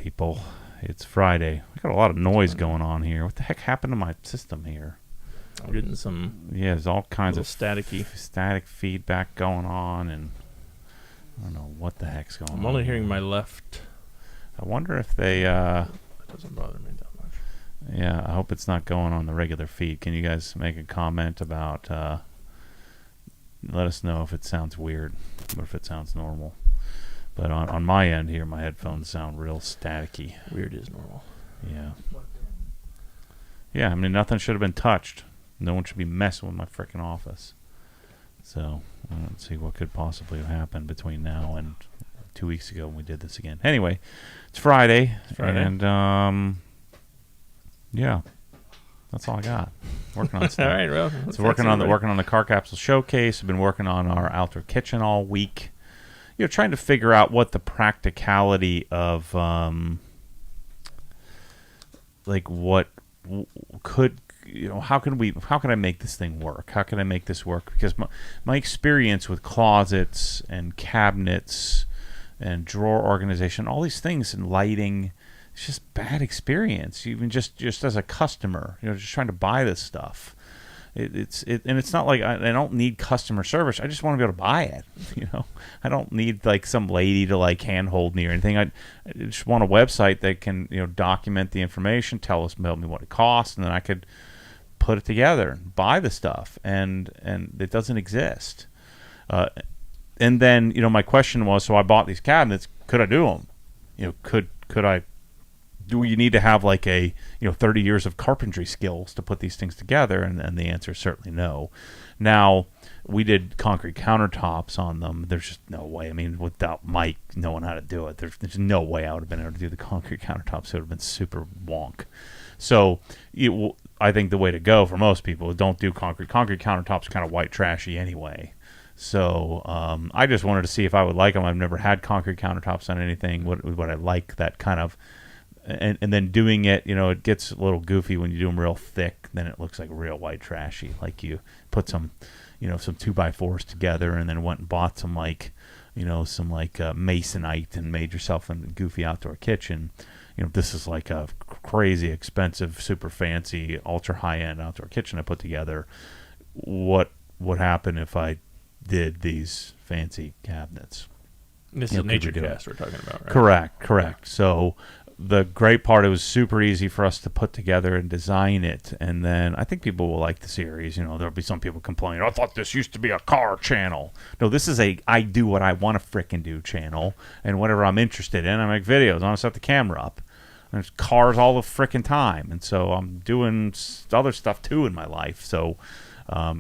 people. It's Friday. We got a lot of noise going on here. What the heck happened to my system here? I'm getting some. Yeah, there's all kinds of staticky static feedback going on, and I don't know what the heck's going on. I'm only hearing my left. I wonder if they. That doesn't bother me that much. Yeah, I hope it's not going on the regular feed. Can you guys make a comment about? Let us know if it sounds weird or if it sounds normal. But on my end here, my headphones sound real staticky. Weird is normal. Yeah. Yeah, I mean, nothing should have been touched. No one should be messing with my freaking office. So, let's see what could possibly have happened between now and 2 weeks ago when we did this again. Anyway, it's Friday. And, yeah. That's all I got. Working on stuff. All right, well. So working on the Car Capsule Showcase. I've been working on our outdoor kitchen all week. You know, trying to figure out what the practicality of, what could, how can I make this thing work? How can I make this work? Because my experience with closets and cabinets and drawer organization, all these things, and lighting, it's just bad experience. Even just as a customer, just trying to buy this stuff. And it's not like I don't need customer service. I just want to be able to buy it. I don't need like some lady to like handhold me or anything. I just want a website that can document the information, tell me what it costs, and then I could put it together and buy the stuff. And it doesn't exist. And then my question was, so I bought these cabinets. Could I do them? Could I? Do you need to have like a 30 years of carpentry skills to put these things together? And the answer is certainly no. Now, we did concrete countertops on them. There's just no way. I mean, without Mike knowing how to do it, there's no way I would have been able to do the concrete countertops. It would have been super wonk. So I think the way to go for most people, don't do concrete. Concrete countertops are kind of white trashy anyway. So I just wanted to see if I would like them. I've never had concrete countertops on anything. Would I like that kind of... And then doing it, it gets a little goofy when you do them real thick. Then it looks like real white trashy. Like you put some, some 2x4s together, and then went and bought some masonite and made yourself a goofy outdoor kitchen. This is like a crazy expensive, super fancy, ultra high end outdoor kitchen I put together. What would happen if I did these fancy cabinets? This is NatureCast we're talking about, right? Correct. So. The great part, it was super easy for us to put together and design it. And then I think people will like the series. There'll be some people complaining, I thought this used to be a car channel. No, this is a I do what I want to frickin' do channel. And whatever I'm interested in, I make videos. I want to set the camera up. There's cars all the frickin' time. And so I'm doing other stuff too in my life. So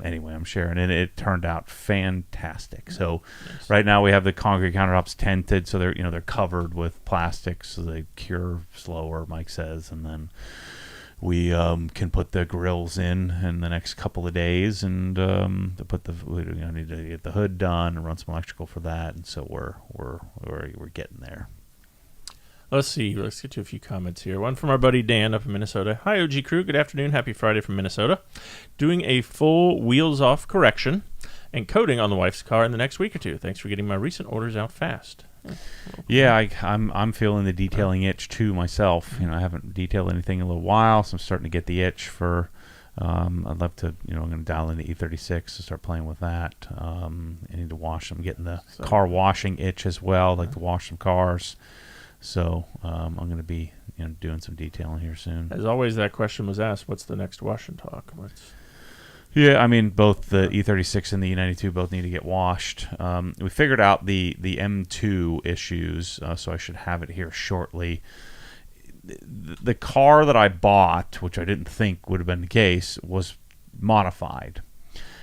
anyway, I'm sharing it. It turned out fantastic. So right now we have the concrete countertops tented, so they're covered with plastic, so they cure slower, Mike says. And then we can put the grills in the next couple of days, and to put I need to get the hood done and run some electrical for that. And so we're getting there. Let's see. Let's get to a few comments here. One from our buddy Dan up in Minnesota. Hi, OG crew. Good afternoon. Happy Friday from Minnesota. Doing a full wheels-off correction and coating on the wife's car in the next week or two. Thanks for getting my recent orders out fast. Yeah, I'm feeling the detailing itch too myself. I haven't detailed anything in a little while, so I'm starting to get the itch for. I'd love to. I'm going to dial into E36 to start playing with that. I need to wash them. Getting the car washing itch as well. I'd like to wash some cars. So I'm going to be doing some detailing here soon. As always, that question was asked, what's the next wash and talk? Yeah, I mean, both the E36 and the E92 both need to get washed. We figured out the M2 issues, so I should have it here shortly. The car that I bought, which I didn't think would have been the case, was modified.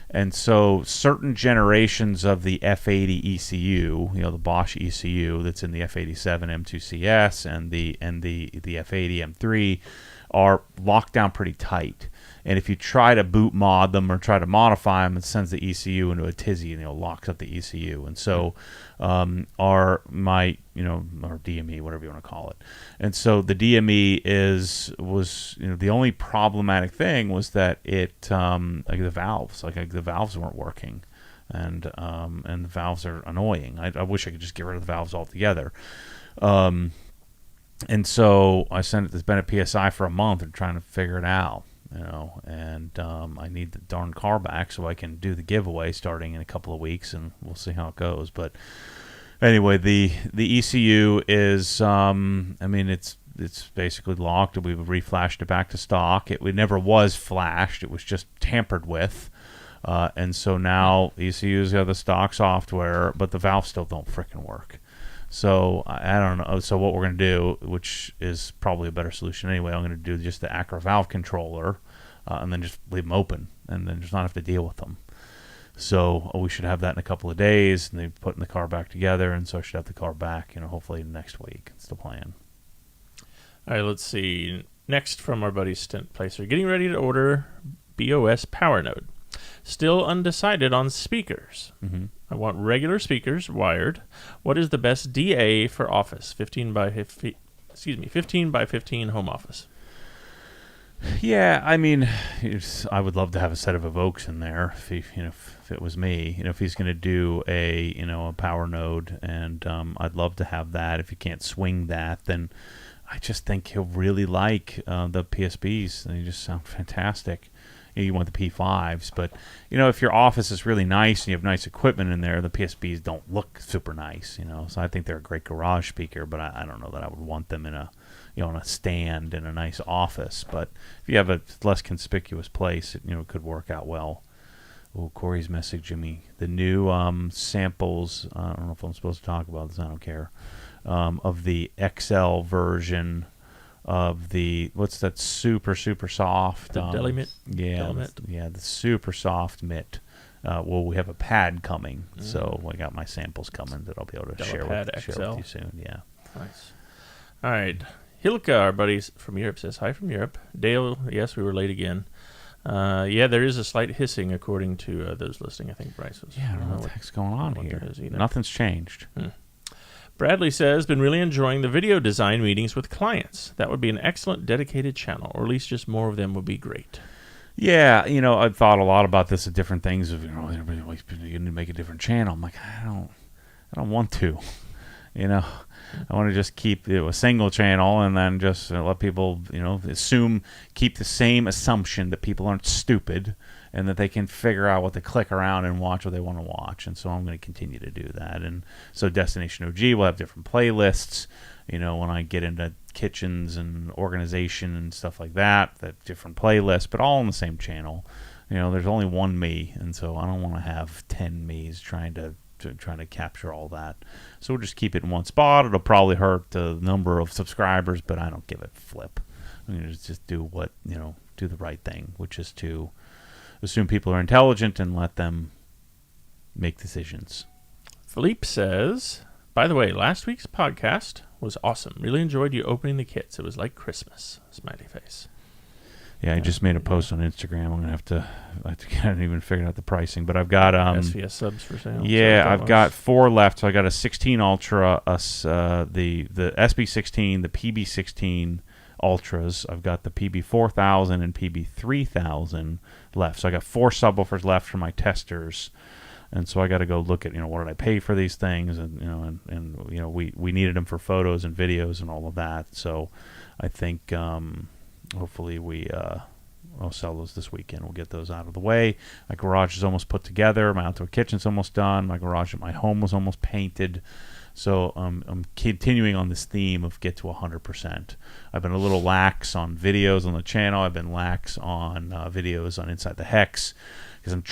And so certain generations of the F80 ECU, the Bosch ECU that's in the F87 M2CS and the F80 M3 are locked down pretty tight. And if you try to boot mod them or try to modify them, it sends the ECU into a tizzy and locks up the ECU. And so or DME, whatever you want to call it. And so the DME was the only problematic thing was that it the valves weren't working. And the valves are annoying. I wish I could just get rid of the valves altogether. And so I sent it to Bennett PSI for a month and trying to figure it out, and I need the darn car back so I can do the giveaway starting in a couple of weeks, and we'll see how it goes. But anyway, the ECU is, it's basically locked. We've reflashed it back to stock. It never was flashed. It was just tampered with. And so now ECU's got the stock software, but the valves still don't frickin' work. So I don't know. So what we're going to do, which is probably a better solution anyway, I'm going to do just the Acra valve controller and then just leave them open and then just not have to deal with them. So we should have that in a couple of days, and they're putting the car back together, and so I should have the car back, hopefully next week. It's the plan. All right, let's see. Next from our buddy Stint Placer. Getting ready to order BOS Power Node. Still undecided on speakers. Mm-hmm. I want regular speakers, wired. What is the best DA for office? 15 by 15 home office. Yeah, I mean, I would love to have a set of Evokes in there if it was me. If he's going to do a power node, and I'd love to have that. If you can't swing that, then I just think he'll really like the PSBs. They just sound fantastic. You want the P5s, but if your office is really nice and you have nice equipment in there, the PSBs don't look super nice. So I think they're a great garage speaker, but I don't know that I would want them in a on a stand in a nice office. But if you have a less conspicuous place, it could work out well. Oh, Corey's messaging me the new samples. I don't know if I'm supposed to talk about this. I don't care. Of the XL version of the, what's that super soft? The Deli Mitt? Yeah, the super soft mitt. Well, we have a pad coming, so I got my samples coming that I'll be able to share with you soon. Yeah. Nice. All right. Hilka, our buddies from Europe, says, hi from Europe. Dale, yes, we were late again. There is a slight hissing according to those listening. I think Bryce was. Yeah, I don't know what the heck's going on here. Nothing's changed. Bradley says, been really enjoying the video design meetings with clients. That would be an excellent dedicated channel, or at least just more of them would be great. Yeah, I've thought a lot about this at different things. Of everybody always going to make a different channel. I'm like, I don't want to. I want to just keep a single channel and then just let people, keep the same assumption that people aren't stupid and that they can figure out what to click around and watch what they want to watch. And so I'm going to continue to do that. And so Destination OG will have different playlists. When I get into kitchens and organization and stuff like that different playlists, but all on the same channel. There's only one me, and so I don't want to have 10 me's trying to capture all that. So we'll just keep it in one spot. It'll probably hurt the number of subscribers, but I don't give a flip. I'm going to just do do the right thing, which is to assume people are intelligent and let them make decisions. Philippe says, by the way, last week's podcast was awesome. Really enjoyed you opening the kits. It was like Christmas. Smiley face. Yeah, I just made a post on Instagram. I'm gonna have to I haven't even figured out the pricing, but I've got SVS subs for sale. Yeah, I've got 4 left. So I got a 16 Ultra, the SB16, the PB16 Ultras. I've got the PB4000 and PB3000 left. So I got 4 subwoofers left for my testers. And so I got to go look at, what did I pay for these things? And, we needed them for photos and videos and all of that. So I think hopefully I'll sell those this weekend. We'll get those out of the way. My garage is almost put together. My outdoor kitchen's almost done. My garage at my home was almost painted. So I'm continuing on this theme of get to 100%. I've been a little lax on videos on the channel. I've been lax on videos on Inside the Hex because I'm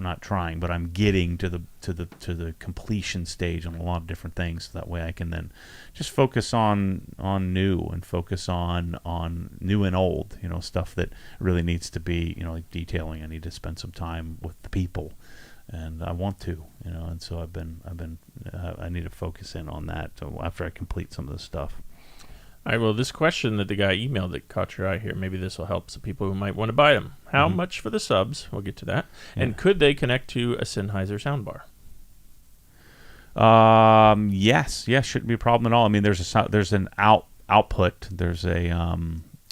not trying, but I'm getting to the completion stage on a lot of different things. So that way I can then just focus on new and focus on new and old, stuff that really needs to be, like detailing. I need to spend some time with the people, and I want to, and so I need to focus in on that after I complete some of the stuff. All right, well, this question that the guy emailed that caught your eye here, maybe this will help some people who might want to buy them. How much for the subs? We'll get to that. Yeah. And could they connect to a Sennheiser soundbar? Yes, shouldn't be a problem at all. I mean, there's an output. There's a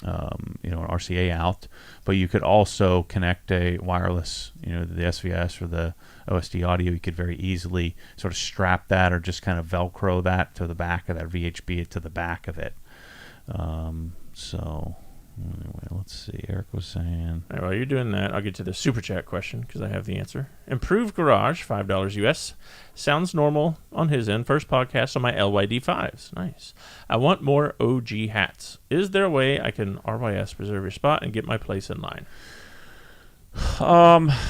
an RCA out, but you could also connect a wireless, the SVS or the OSD audio. You could very easily sort of strap that or just kind of Velcro that to the back of that VHB to the back of it. So anyway, let's see. Eric was saying. All right, while you're doing that, I'll get to the super chat question because I have the answer. Improved Garage, $5 US. Sounds normal on his end. First podcast on my LYD5s. Nice. I want more OG hats. Is there a way I can RYS reserve your spot and get my place in line?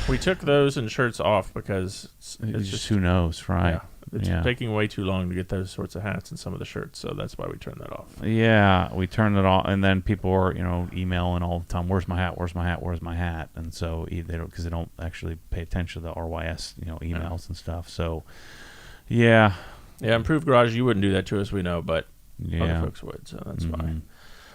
We took those and shirts off because it's just who knows, right? Yeah. It's taking way too long to get those sorts of hats and some of the shirts, so that's why we turned that off. Yeah, we turned it off, and then people were, emailing all the time. Where's my hat? Where's my hat? Where's my hat? And so they don't, because they don't actually pay attention to the RYS, emails and stuff. So, yeah. Yeah, Improved Garage, you wouldn't do that to us, we know, but other folks would, so that's fine.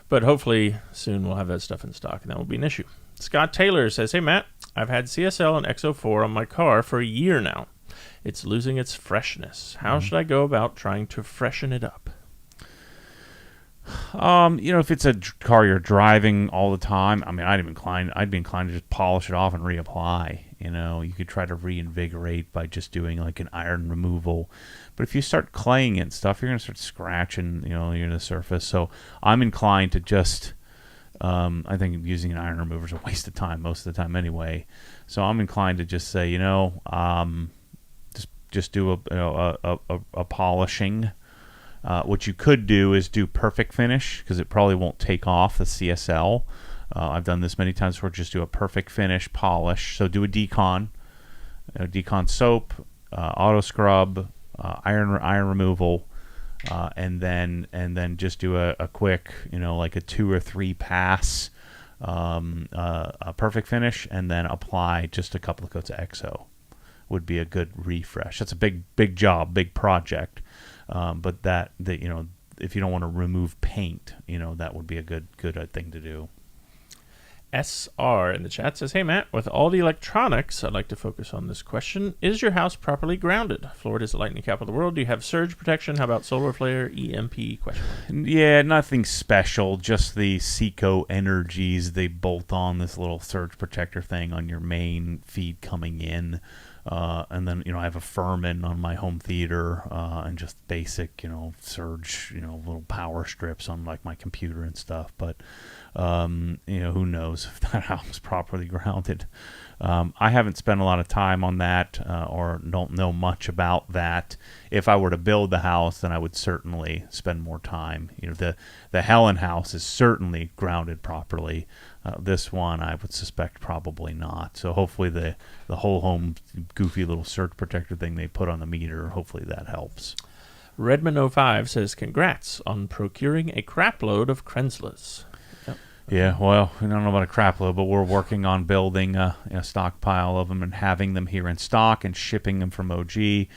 But hopefully soon we'll have that stuff in stock, and that won't be an issue. Scott Taylor says, "Hey Matt, I've had CSL and XO4 on my car for a year now. It's losing its freshness. How should I go about trying to freshen it up?" If it's a car you're driving all the time, I mean, I'd be inclined to just polish it off and reapply. You could try to reinvigorate by just doing like an iron removal. But if you start claying it and stuff, you're going to start scratching, the surface. So I'm inclined to just, I think using an iron remover is a waste of time most of the time anyway. So I'm inclined to just say, just do a polishing. What you could do is do perfect finish because it probably won't take off the CSL. I've done this many times where just do a perfect finish polish. So do a decon soap, auto scrub, iron removal, and then just do a quick, like a 2 or 3 pass a perfect finish, and then apply just a couple of coats of XO. Would be a good refresh. That's a big job, big project. But that if you don't want to remove paint, that would be a good thing to do. SR in the chat says, "Hey Matt, with all the electronics, I'd like to focus on this question. Is your house properly grounded? Florida is the lightning capital of the world. Do you have surge protection? How about solar flare, EMP? Question." Yeah, nothing special. Just the Seco Energies. They bolt on this little surge protector thing on your main feed coming in. And then, I have a Furman on my home theater, and just basic, surge, little power strips on like my computer and stuff. But, who knows if that house is properly grounded. I haven't spent a lot of time on that, or don't know much about that. If I were to build the house, then I would certainly spend more time. The Helen house is certainly grounded properly. This one, I would suspect probably not. So hopefully the whole home goofy little surge protector thing they put on the meter, hopefully that helps. Redman05 says, "Congrats on procuring a crap load of Krenslas." Yep. Yeah, well, we don't know about a crap load, but we're working on building a stockpile of them and having them here in stock and shipping them from OG.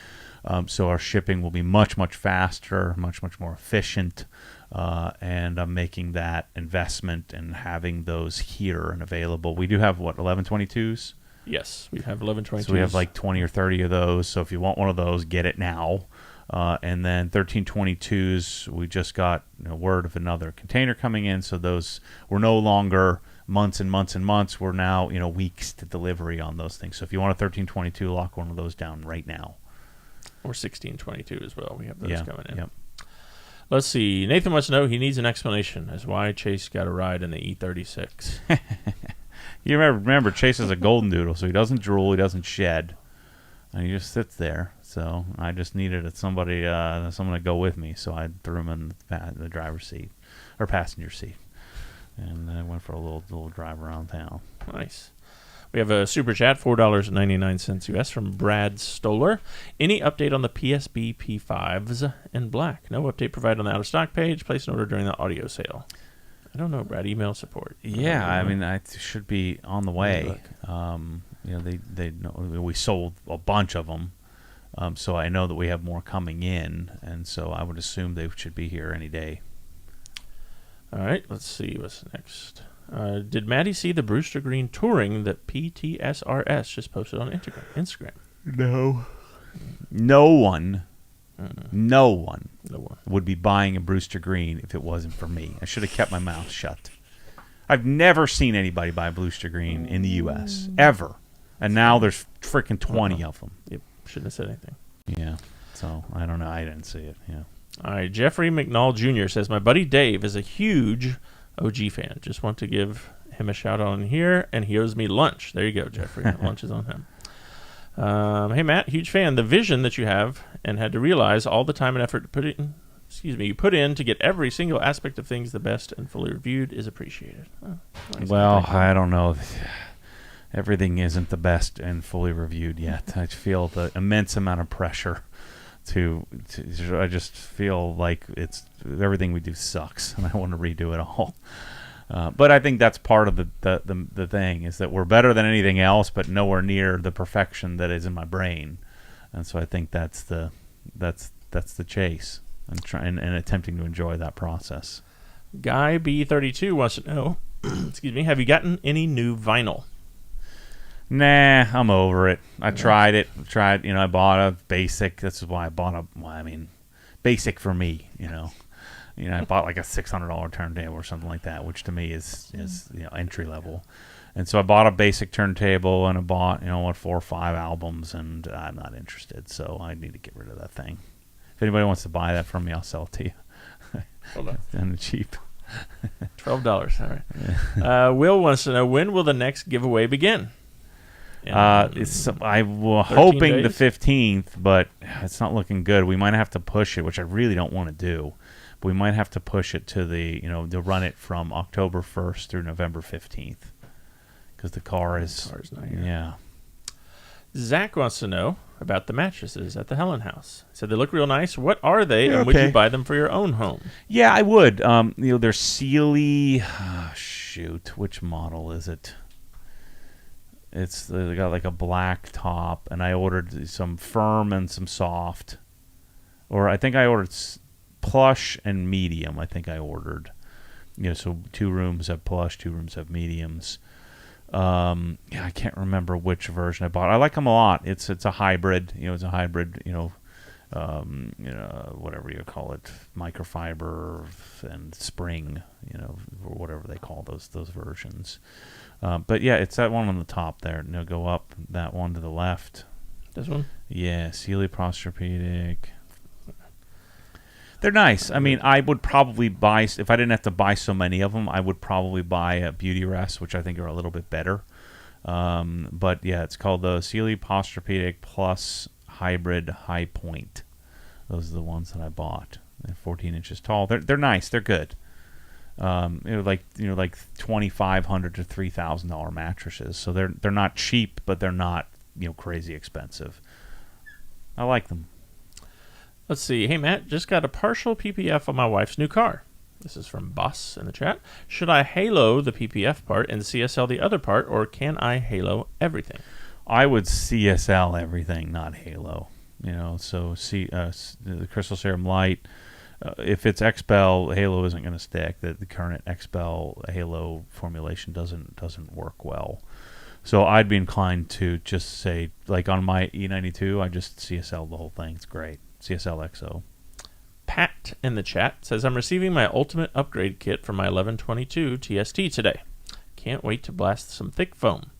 So our shipping will be much, much faster, much, much more efficient. And I'm making that investment and having those here and available. We do have, 1122s? Yes, we have 1122s. So we have like 20 or 30 of those. So if you want one of those, get it now. And then 1322s, we just got word of another container coming in. So those, we're no longer months and months and months. We're now, weeks to delivery on those things. So if you want a 1322, lock one of those down right now. Or 1622 as well. We have those coming in. Yep. Let's see. Nathan wants to know, he needs an explanation as why Chase got a ride in the E36. You remember, Chase is a golden doodle, so he doesn't drool, he doesn't shed, and he just sits there. So I just needed someone to go with me, so I threw him in the driver's seat, or passenger seat, and I went for a little drive around town. Nice. We have a super chat, $4.99 US from Brad Stoller. Any update on the PSB P5s in black? No update provided on the out-of-stock page. Place an order during the audio sale. I don't know, Brad. Email support. Yeah, I mean, I should be on the way. We sold a bunch of them, so I know that we have more coming in, and so I would assume they should be here any day. All right, let's see what's next. Did Maddie see the Brewster Green touring that PTSRS just posted on Instagram? No. No one would be buying a Brewster Green if it wasn't for me. I should have kept my mouth shut. I've never seen anybody buy Bluster Green in the U.S. ever, and now there's freaking 20 of them. Yep, shouldn't have said anything. Yeah, so I don't know. I didn't see it. Yeah. All right, Jeffrey McNall Jr. says, my buddy Dave is a huge OG fan. Just want to give him a shout out on here, and he owes me lunch. There you go, Jeffrey. Lunch is on him. Hey, Matt, huge fan. The vision that you have and had to realize all the time and effort you put in to get every single aspect of things the best and fully reviewed is appreciated. Oh, nice. Well, I don't know. Everything isn't the best and fully reviewed yet. I feel the immense amount of pressure I just feel like everything we do sucks, and I want to redo it all. But I think that's part of the thing is that we're better than anything else, but nowhere near the perfection that is in my brain. And so I think that's the chase and attempting to enjoy that process. Guy B32 wants to know, excuse me, have you gotten any new vinyl? Nah, I'm over it. I tried it. I bought a basic. This is why I bought basic for me, I bought like a $600 turntable or something like that, which to me is entry level. And so I bought a basic turntable and I bought, 4 or 5 albums, and I'm not interested. So I need to get rid of that thing. If anybody wants to buy that from me, I'll sell it to you. Hold on. And cheap. $12. All right. Yeah. Will wants to know, when will the next giveaway begin? I'm hoping days? the 15th, but it's not looking good. We might have to push it, which I really don't want to do. But we might have to push it to to run it from October 1st through November 15th, because the car's not here. Yeah. Zach wants to know about the mattresses at the Helen House. He said they look real nice. What are they, and would you buy them for your own home? Yeah, I would. They're Sealy. Which model is it? They got like a black top, and I ordered some firm and some soft. Or I think I ordered plush and medium. I think I ordered. So 2 rooms have plush, 2 rooms have mediums. I can't remember which version I bought. I like them a lot. It's a hybrid. It's a hybrid. Whatever you call it, microfiber and spring. Or whatever they call those versions. But yeah, it's that one on the top there. Go up that one to the left. This one? Yeah, Sealy Posturepedic. They're nice. I mean, I would probably buy, if I didn't have to buy so many of them, I would probably buy a Beauty Rest, which I think are a little bit better. But yeah, it's called the Sealy Posturepedic Plus Hybrid High Point. Those are the ones that I bought. They're 14 inches tall. They're nice. They're good. Like $2,500 to $3,000 mattresses. So they're not cheap, but they're not crazy expensive. I like them. Let's see. Hey, Matt, just got a partial PPF on my wife's new car. This is from Boss in the chat. Should I halo the PPF part and CSL the other part, or can I halo everything? I would CSL everything, not halo. So the Crystal Serum Light. If it's XPEL, halo isn't going to stick. The current XPEL halo formulation doesn't work well. So I'd be inclined to just say, like on my E92, I just CSL the whole thing. It's great. CSL XO. Pat in the chat says, I'm receiving my ultimate upgrade kit for my 1122 TST today. Can't wait to blast some thick foam.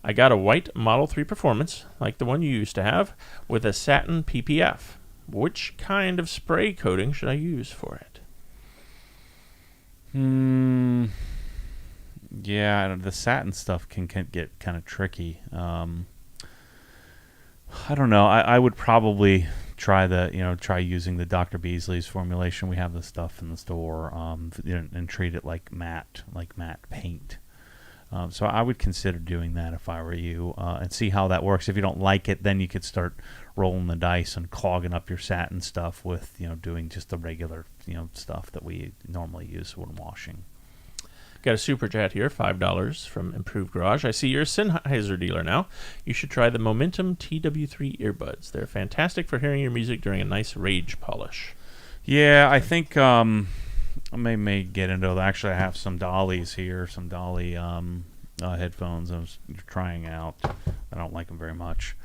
I got a white Model 3 Performance, like the one you used to have, with a satin PPF. Which kind of spray coating should I use for it? Yeah, the satin stuff can get kind of tricky. I don't know. I would probably try using the Dr. Beasley's formulation. We have the stuff in the store, and treat it like matte paint. So I would consider doing that if I were you, and see how that works. If you don't like it, then you could start rolling the dice and clogging up your satin stuff with doing just the regular stuff that we normally use when washing. Got a super chat here, $5 from Improved Garage. I see you're a Sennheiser dealer now. You should try the Momentum TW3 earbuds. They're fantastic for hearing your music during a nice rage polish. Yeah, I think I may get into it. Actually, I have some Dollies here, some Dolly headphones I was trying out. I don't like them very much.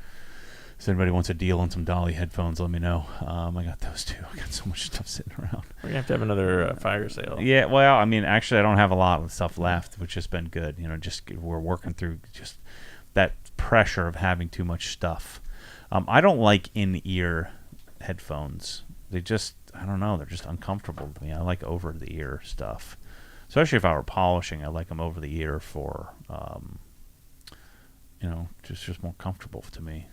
If anybody wants a deal on some Dolly headphones, let me know. I got those too. I got so much stuff sitting around. We're going to have another fire sale. Yeah, well, I mean, actually, I don't have a lot of stuff left, which has been good. Just we're working through just that pressure of having too much stuff. I don't like in-ear headphones. They just, I don't know, they're just uncomfortable to me. I like over-the-ear stuff. Especially if I were polishing, I like them over the ear for, just more comfortable to me.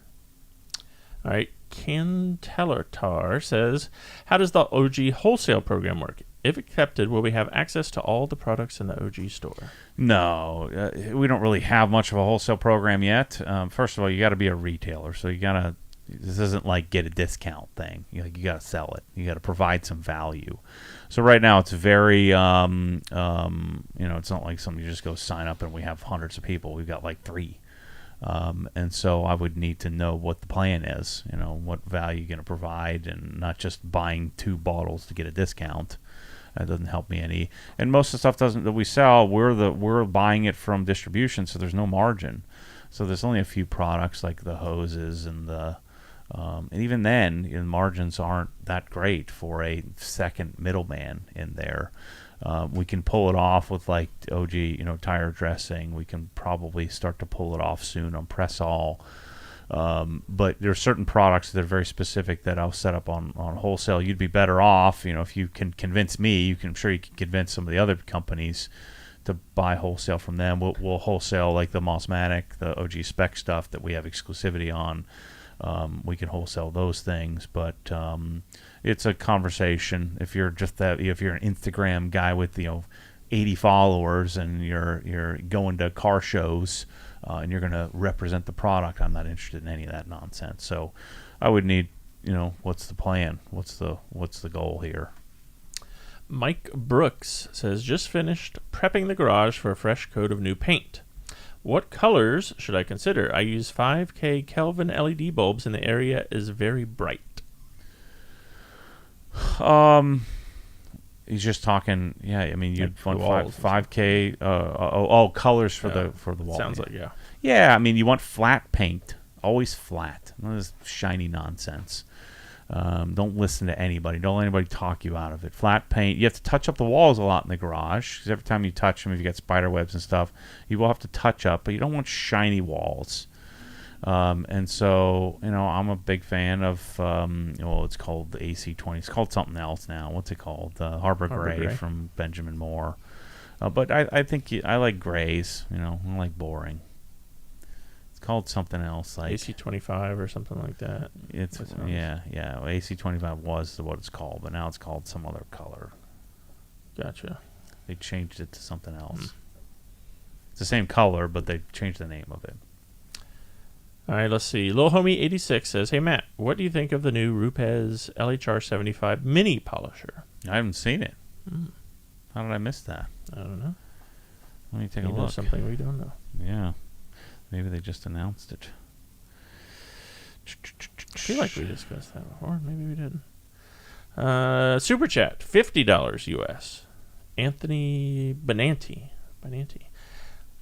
All right, Ken Tellertar says, how does the OG wholesale program work? If accepted, will we have access to all the products in the OG store? No, we don't really have much of a wholesale program yet. First of all, you got to be a retailer, so you got to. This isn't like get a discount thing. You got to sell it. You got to provide some value. So right now it's very, it's not like something you just go sign up and we have hundreds of people. We've got like 3. And so I would need to know what the plan is, what value you're going to provide, and not just buying 2 bottles to get a discount. That doesn't help me any. And most of the stuff that we sell, we're buying it from distribution, so there's no margin. So there's only a few products like the hoses and and even then, margins aren't that great for a second middleman in there. We can pull it off with like OG, tire dressing. We can probably start to pull it off soon on Press-All. But there are certain products that are very specific that I'll set up on wholesale. You'd be better off, if you can convince me. I'm sure you can convince some of the other companies to buy wholesale from them. We'll wholesale like the Mossmatic, the OG spec stuff that we have exclusivity on. We can wholesale those things, but it's a conversation. If you're if you're an Instagram guy with 80 followers and you're going to car shows and you're going to represent the product, I'm not interested in any of that nonsense. So I would need, what's the plan? What's the goal here? Mike Brooks says, just finished prepping the garage for a fresh coat of new paint. What colors should I consider? I use 5K Kelvin LED bulbs and the area is very bright. He's just talking. Yeah, I mean, you'd want 5K. Colors for the wall. Sounds like yeah. Yeah, I mean, you want flat paint, always flat. None of this shiny nonsense. Don't listen to anybody. Don't let anybody talk you out of it. Flat paint. You have to touch up the walls a lot in the garage because every time you touch them, if you got spider webs and stuff, you will have to touch up. But you don't want shiny walls. And so, I'm a big fan of, it's called the AC20. It's called something else now. What's it called? Harbor Gray from Benjamin Moore. But I think I like grays. I like boring. It's called something else, like AC25 or something like that. It's yeah. AC25 was what it's called, but now it's called some other color. Gotcha. They changed it to something else. It's the same color, but they changed the name of it. All right, let's see. Lil Homie 86 says, "Hey Matt, what do you think of the new Rupes LHR 75 mini polisher?" I haven't seen it. How did I miss that? I don't know. Let me take a You know look. something we don't know. Yeah. Maybe they just announced it. I feel like we discussed that before. Maybe we didn't. Super chat, $50 US. Anthony Benanti.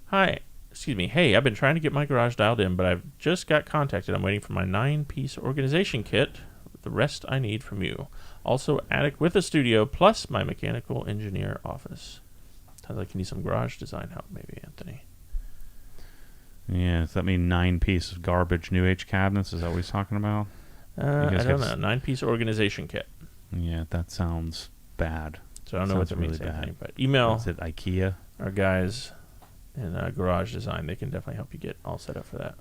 Hi. Excuse me. Hey, I've been trying to get my garage dialed in, but I've just got contacted. I'm waiting for my 9-piece organization kit. The rest I need from you. Also, attic with a studio, plus my mechanical engineer office. Sounds like you need some garage design help, maybe, Anthony. Yeah, does that mean 9-piece of garbage New Age cabinets? Is that what he's talking about? I don't know. 9-piece organization kit. Yeah, that sounds bad. So I don't know what that means, really Anthony, but email Is it IKEA? our guys in garage design. They can definitely help you get all set up for that.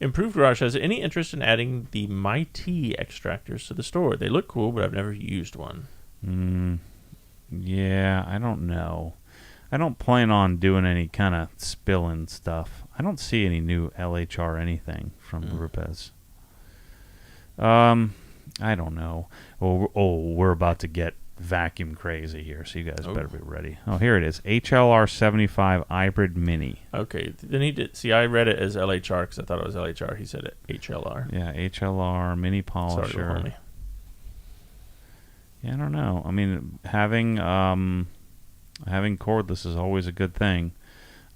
Improved Garage has any interest in adding the My Tea extractors to the store. They look cool, but I've never used one. Yeah, I don't know. I don't plan on doing any kind of spilling stuff. I don't see any new LHR anything from Rupes. I don't know. We're about to get vacuum crazy here, so you guys better be ready. Oh, here it is. HLR 75 Hybrid Mini. Okay. Then he did. See, I read it as LHR because I thought it was LHR. He said it HLR. Yeah, HLR Mini Polisher. Sorry to me. Yeah, I don't know. I mean, having cordless is always a good thing.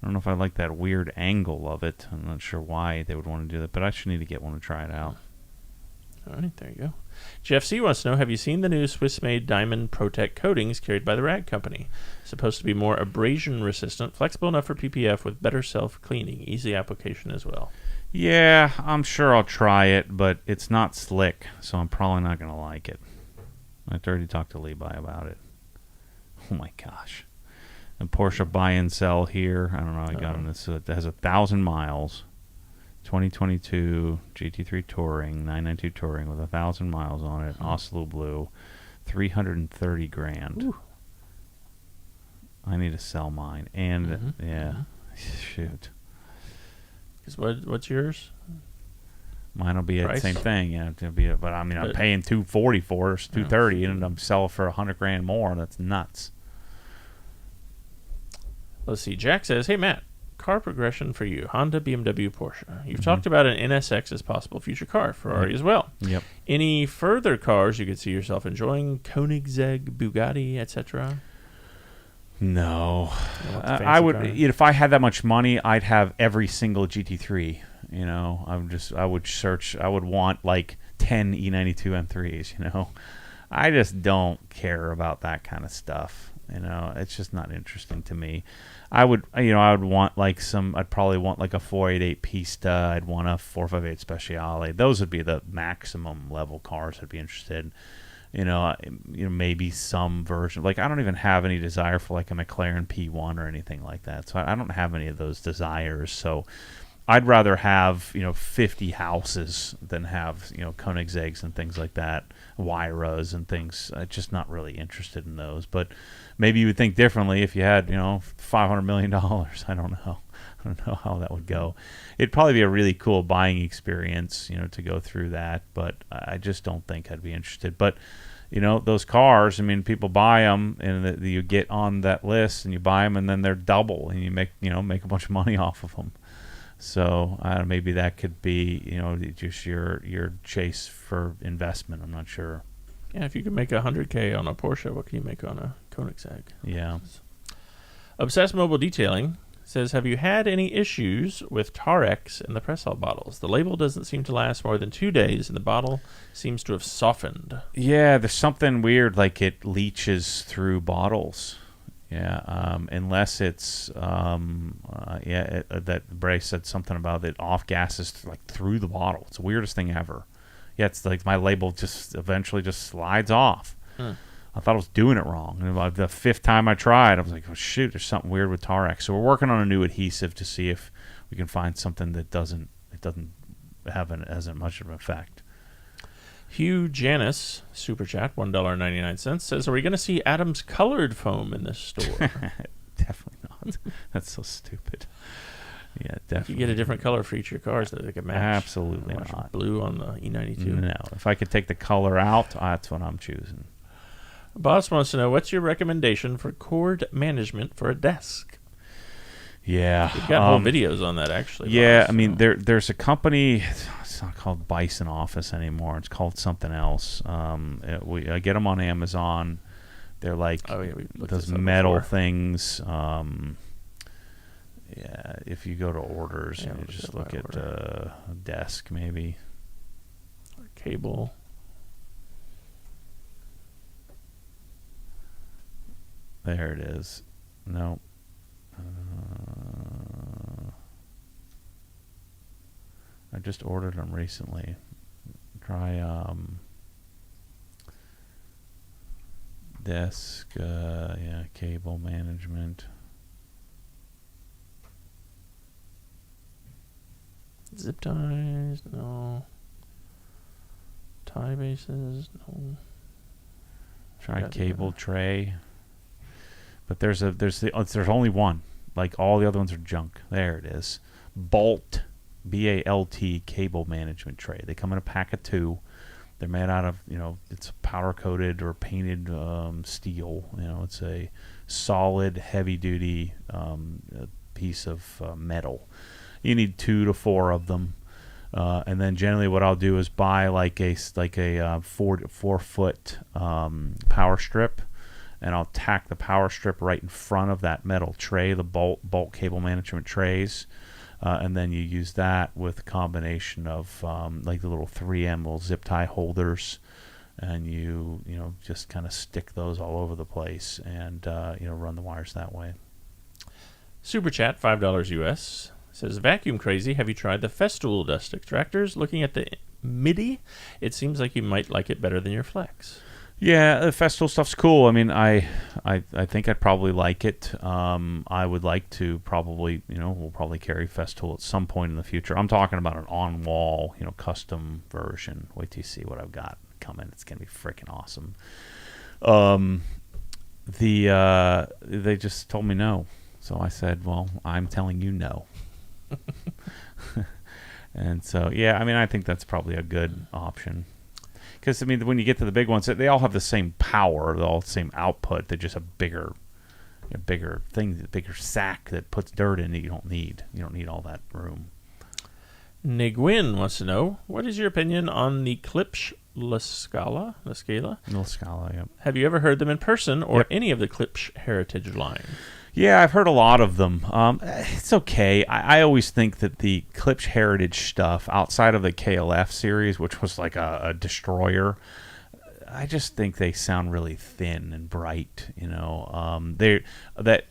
I don't know if I like that weird angle of it. I'm not sure why they would want to do that, but I should need to get one to try it out. All right, there you go. Jeff C. wants to know, have you seen the new Swiss-made Diamond Protect coatings carried by the Rag Company? Supposed to be more abrasion-resistant, flexible enough for PPF with better self-cleaning, easy application as well. Yeah, I'm sure I'll try it, but it's not slick, so I'm probably not going to like it. I already talked to Levi about it. Oh my gosh. A Porsche buy and sell here. I don't know. I got on this. It has 1,000 miles. 2022 GT3 Touring, 992 Touring with 1,000 miles on it. Oslo Blue, 330 grand. Ooh. I need to sell mine. And shoot. Because what's yours? Mine will be at the same thing. Yeah, it'll be. But I mean, I'm paying 240 for it, 230, and I'm selling for 100 grand more. That's nuts. Let's see. Jack says, "Hey Matt, car progression for you: Honda, BMW, Porsche. You've talked about an NSX as possible future car. Ferrari as well. Yep. Any further cars you could see yourself enjoying? Koenigsegg, Bugatti, etc." No, I would. If I had that much money, I'd have every single GT3. You know, I would search. I would want like 10 E92 M3s. You know, I just don't care about that kind of stuff. You know, it's just not interesting to me. I would want like I'd probably want like a 488 Pista. I'd want a 458 Speciale. Those would be the maximum level cars I'd be interested in. You know, maybe some version. Like, I don't even have any desire for like a McLaren P1 or anything like that. So I don't have any of those desires. So I'd rather have, 50 houses than have, Koenigsegg's and things like that, Wyras and things. I'm just not really interested in those. But maybe you would think differently if you had, $500 million. I don't know. I don't know how that would go. It'd probably be a really cool buying experience, to go through that. But I just don't think I'd be interested. But, those cars, I mean, people buy them and you get on that list and you buy them and then they're double and you make a bunch of money off of them. So maybe that could be, just your chase for investment. I'm not sure. Yeah, if you could make $100K on a Porsche, what can you make on a Koenigsegg? Yeah. Obsessed Mobile Detailing says, have you had any issues with Tarex in the Pressall bottles? The label doesn't seem to last more than 2 days, and the bottle seems to have softened. Yeah, there's something weird, like it leaches through bottles. Yeah, unless it's that Bray said something about it off gases like through the bottle. It's the weirdest thing ever. Yeah, it's like my label just eventually just slides off. I thought I was doing it wrong. And about the 5th time I tried, I was like, oh shoot, there's something weird with Tarex. So we're working on a new adhesive to see if we can find something that doesn't have as much of an effect. Hugh Janis, Super Chat, $1.99, says, are we going to see Adams colored foam in this store? Definitely not. That's so stupid. Yeah, definitely. You get a different color for each of your cars that they can match. Absolutely not. Blue on the E92. No. If I could take the color out, that's what I'm choosing. Boss wants to know, what's your recommendation for cord management for a desk? Yeah. We've got whole videos on that, actually. Yeah, Boss, I mean, there's a company, it's not called Bison Office anymore. It's called something else. I get them on Amazon. They're like those metal things. Yeah, if you go to orders, you just look at desk maybe. Or cable. There it is. No. I just ordered them recently. Try desk, cable management. Zip ties, no. Tie bases, no. Try cable tray. But there's only one. Like all the other ones are junk. There it is. Bolt, B-A-L-T cable management tray. They come in a pack of 2. They're made out of, it's powder coated or painted steel. It's a solid, heavy duty piece of metal. You need 2 to 4 of them. And then generally what I'll do is buy like a 4-foot power strip. and I'll tack the power strip right in front of that metal tray, the bulk cable management trays. And then you use that with a combination of like the little 3M little zip tie holders, and you just kind of stick those all over the place, and run the wires that way. Super Chat, $5 US, says, Vacuum Crazy, have you tried the Festool dust extractors? Looking at the MIDI, it seems like you might like it better than your Flex. Yeah, the Festool stuff's cool. I mean, I think I'd probably like it. I would like to probably, we'll probably carry Festool at some point in the future. I'm talking about an on-wall, custom version. Wait till you see what I've got coming. It's going to be freaking awesome. They just told me no. So I said, well, I'm telling you no. And so, yeah, I mean, I think that's probably a good option. Because, I mean, when you get to the big ones, they all have the same power, they all have the same output. They're just a bigger thing, a bigger sack that puts dirt in that you don't need. You don't need all that room. Nigwin wants to know, what is your opinion on the Klipsch La Scala? Yep. Have you ever heard them in person or any of the Klipsch Heritage line? Yeah, I've heard a lot of them. It's okay. I always think that the Klipsch Heritage stuff, outside of the KLF series, which was like a destroyer, I just think they sound really thin and bright. That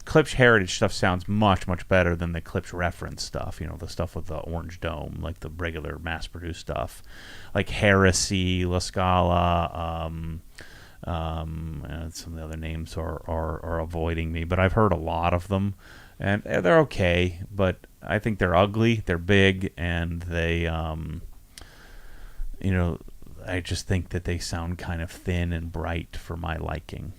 Klipsch Heritage stuff sounds much, much better than the Klipsch Reference stuff. The stuff with the orange dome, like the regular mass-produced stuff, like Heresy, La Scala. And some of the other names are avoiding me, but I've heard a lot of them, and they're okay, but I think they're ugly, they're big, and they I just think that they sound kind of thin and bright for my liking,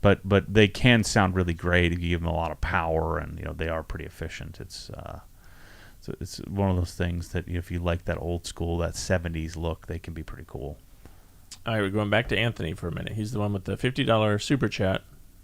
but they can sound really great if you give them a lot of power, and they are pretty efficient. It's one of those things that if you like that old school, that 70s look, they can be pretty cool. All right, we're going back to Anthony for a minute. He's the one with the $50 Super Chat,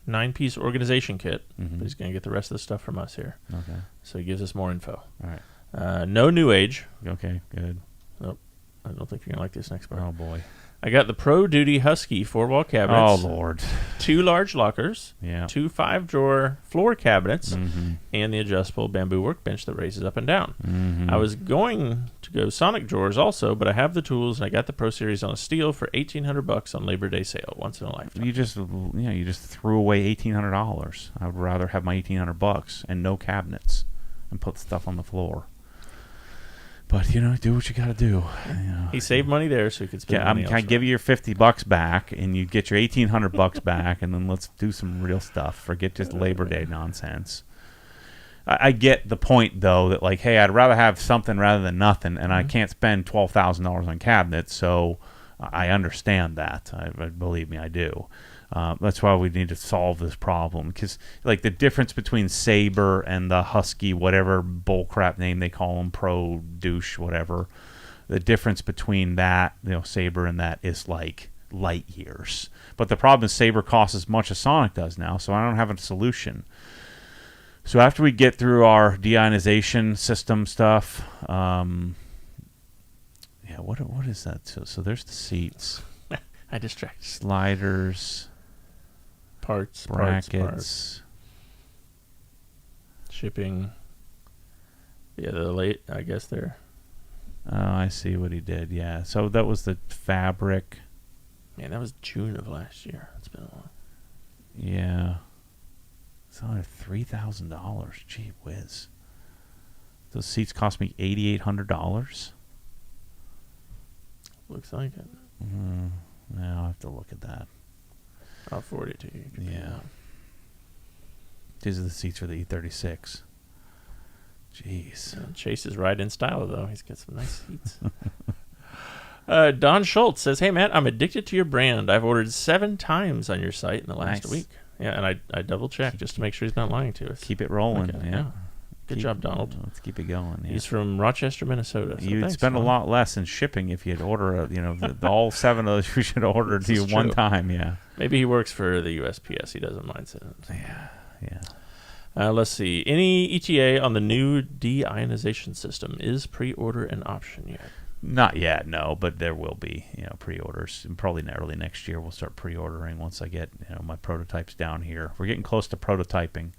9-piece organization kit. Mm-hmm. But he's going to get the rest of the stuff from us here. Okay. So he gives us more info. All right. No New Age. Okay, good. Nope. I don't think you're going to like this next part. Oh, boy. I got the Pro Duty Husky 4-wall cabinets. Oh, Lord. 2 large lockers. Yeah. 2 5-drawer floor cabinets. Mm-hmm. And the adjustable bamboo workbench that raises up and down. Mm-hmm. I was going to go Sonic drawers also, but I have the tools, and I got the Pro Series on a steal for $1,800 on Labor Day sale. Once in a lifetime. You just threw away $1,800. I would rather have my $1,800 and no cabinets and put stuff on the floor. But do what you got to do. He saved money there, so he could spend money elsewhere. I give you your $50 back, and you get your $1,800 back, and then let's do some real stuff. Forget just Labor Day nonsense. I get the point, though, that like, hey, I'd rather have something rather than nothing, and I can't spend $12,000 on cabinets, so I understand that. Believe me, I do. That's why we need to solve this problem, because like the difference between Sabre and the Husky, whatever bullcrap name they call them, Pro Douche, whatever, the difference between that, Sabre and that is like light years. But the problem is Sabre costs as much as Sonic does now, so I don't have a solution. So after we get through our deionization system stuff, what is that? So there's the seats. I distracted. Sliders. Brackets. Shipping. Yeah, the late, I guess they're... Oh, I see what he did, yeah. So that was the fabric. Man, that was June of last year. It's been a while. Yeah. It's only $3,000. Gee whiz. Those seats cost me $8,800. Looks like it. I'll have to look at that. I'll forward it to you. Yeah. These are the seats for the E36. Jeez. Chase is right in style, though. He's got some nice seats. Don Schultz says, hey, Matt, I'm addicted to your brand. I've ordered 7 times on your site in the last week. Yeah, and I double-checked just to make sure he's not lying to us. Keep it rolling. Okay, yeah. Good job, Donald. Let's keep it going. Yeah. He's from Rochester, Minnesota. So You'd spend a lot less in shipping if you'd order, all 7 of those you should order to you one time. Yeah. Maybe he works for the USPS. He doesn't mind sending them. Yeah. Let's see. Any ETA on the new deionization system? Is pre-order an option yet? Not yet, no, but there will be, pre-orders. And probably early next year we'll start pre-ordering once I get, my prototypes down here. We're getting close to prototyping.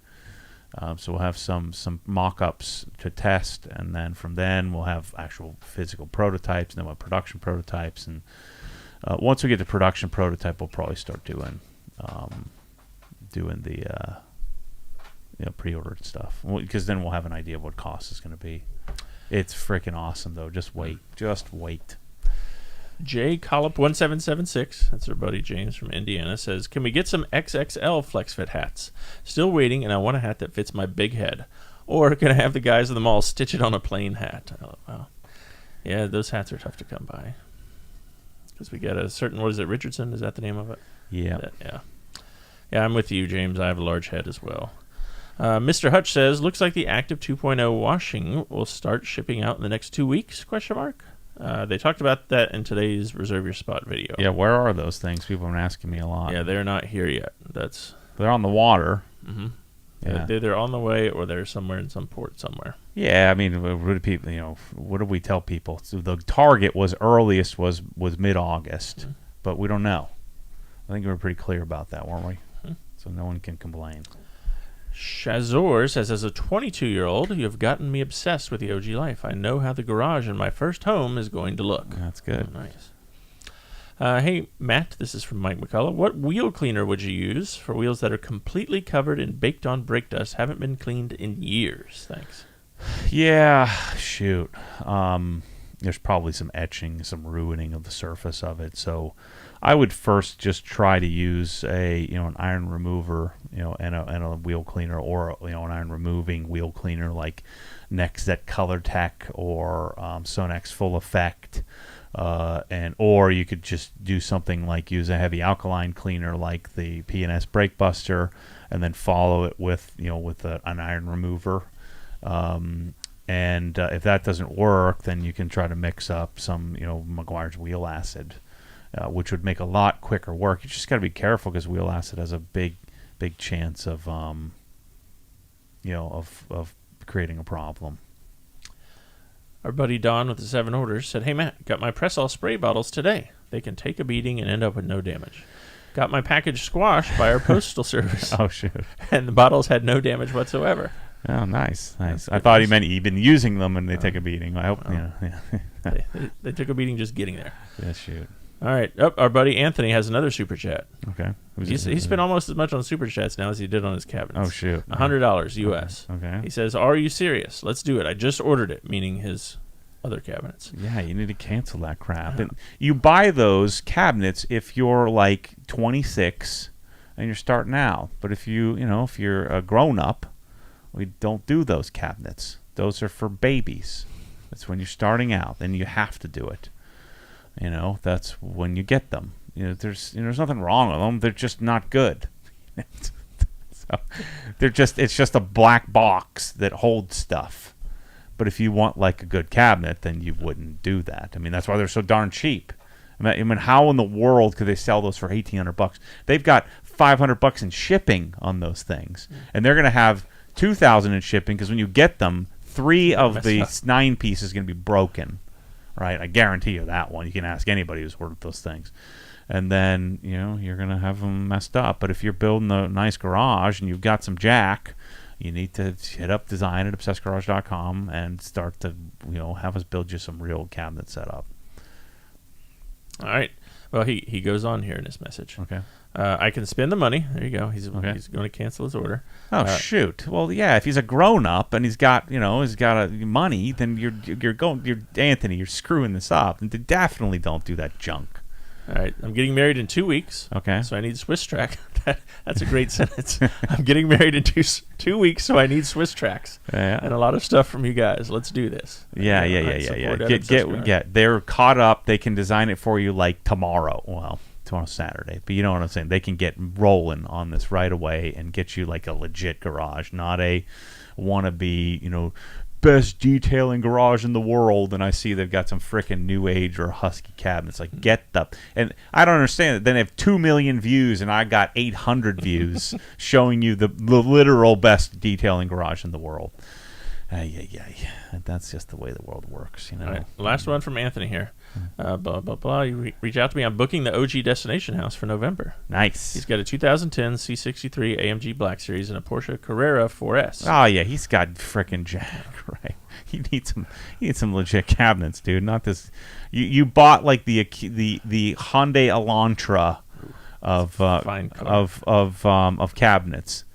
So we'll have some mock-ups to test, and then from then we'll have actual physical prototypes, and then we'll have production prototypes. And once we get to production prototype, we'll probably start doing the pre-ordered stuff, because then we'll have an idea of what cost is going to be. It's freaking awesome, though. Just wait. J Collop 1776, that's our buddy James from Indiana, says, "Can we get some XXL flex fit hats? Still waiting, and I want a hat that fits my big head. Or can I have the guys at the mall stitch it on a plain hat?" Oh, wow. Yeah, those hats are tough to come by. Because we got a certain, what is it, Richardson? Is that the name of it? Yeah. Yeah, I'm with you, James. I have a large head as well. Mr. Hutch says, "Looks like the Active 2.0 washing will start shipping out in the next 2 weeks, question mark?" They talked about that in today's Reserve Your Spot video. Yeah, where are those things? People have been asking me a lot. Yeah, they're not here yet. They're on the water. Mm-hmm. Yeah. They're either on the way or they're somewhere in some port somewhere. Yeah, I mean, what do people, what do we tell people? So the target was earliest was mid-August, but we don't know. I think we were pretty clear about that, weren't we? Mm-hmm. So no one can complain. Shazor says, "As a 22-year-old, you have gotten me obsessed with the OG life. I know how the garage in my first home is going to look." That's good. Oh, nice. Hey, Matt, this is from Mike McCullough. "What wheel cleaner would you use for wheels that are completely covered in baked-on brake dust, haven't been cleaned in years? Thanks." Yeah, shoot. There's probably some etching, some ruining of the surface of it. So I would first just try to use an iron remover, and a wheel cleaner, or an iron removing wheel cleaner like Nexet ColorTech or Sonex Full Effect, or you could just do something like use a heavy alkaline cleaner like the P&S Brake Buster, and then follow it with an iron remover. And if that doesn't work, then you can try to mix up some Meguiar's wheel acid, which would make a lot quicker work. You just got to be careful because wheel acid has a big chance of creating a problem. Our buddy Don with the 7 orders said, "Hey Matt, got my Press-All spray bottles today. They can take a beating and end up with no damage. Got my package squashed by our postal service." Oh shoot! And the bottles had no damage whatsoever. Oh, nice. I thought he meant you've been using them and they take a beating. I hope, They took a beating just getting there. Yeah, shoot. All right. Our buddy Anthony has another super chat. Okay. He spent almost as much on super chats now as he did on his cabinets. Oh, shoot. $100 US. Okay. He says, "Are you serious? Let's do it. I just ordered it," meaning his other cabinets. Yeah, you need to cancel that crap. Yeah. And you buy those cabinets if you're like 26 and you're starting out. But if if you're a grown-up, we don't do those cabinets. Those are for babies. That's when you're starting out. Then you have to do it. That's when you get them. There's nothing wrong with them. They're just not good. So it's just a black box that holds stuff. But if you want like a good cabinet, then you wouldn't do that. I mean, that's why they're so darn cheap. I mean, how in the world could they sell those for $1,800? They've got $500 in shipping on those things, and they're going to have $2,000 in shipping because when you get them, 3 of the 9 pieces is going to be broken. Right, I guarantee you that one. You can ask anybody who's ordered those things, and then you're gonna have them messed up. But if you're building a nice garage and you've got some jack, you need to hit up design at obsessedgarage.com and start to have us build you some real cabinet setup. All right. Well, he goes on here in his message. Okay. I can spend the money. There you go. He's going to cancel his order. Oh shoot! Well, yeah. If he's a grown up and he's got money, then you're Anthony. You're screwing this up. And definitely don't do that junk. All right. I'm getting married in 2 weeks. Okay. So I need Swiss track. That's a great sentence. I'm getting married in 2 weeks, so I need Swiss tracks and a lot of stuff from you guys. Let's do this. Yeah. They're caught up. They can design it for you like tomorrow. Well, tomorrow's Saturday, but you know what I'm saying. They can get rolling on this right away and get you like a legit garage, not a wannabe, best detailing garage in the world. And I see they've got some freaking new age or husky cabinets. Like, get the, and I don't understand it. Then they have 2 million views and I got 800 views showing you the literal best detailing garage in the world. Yeah. That's just the way the world works, All right, last one from Anthony here. Blah, blah, blah. You reach out to me. I'm booking the OG Destination House for November. Nice. He's got a 2010 C63 AMG Black Series and a Porsche Carrera 4S. Oh, yeah, he's got frickin' jack, right? He needs some legit cabinets, dude. Not this. You bought like the Hyundai Elantra of cabinets.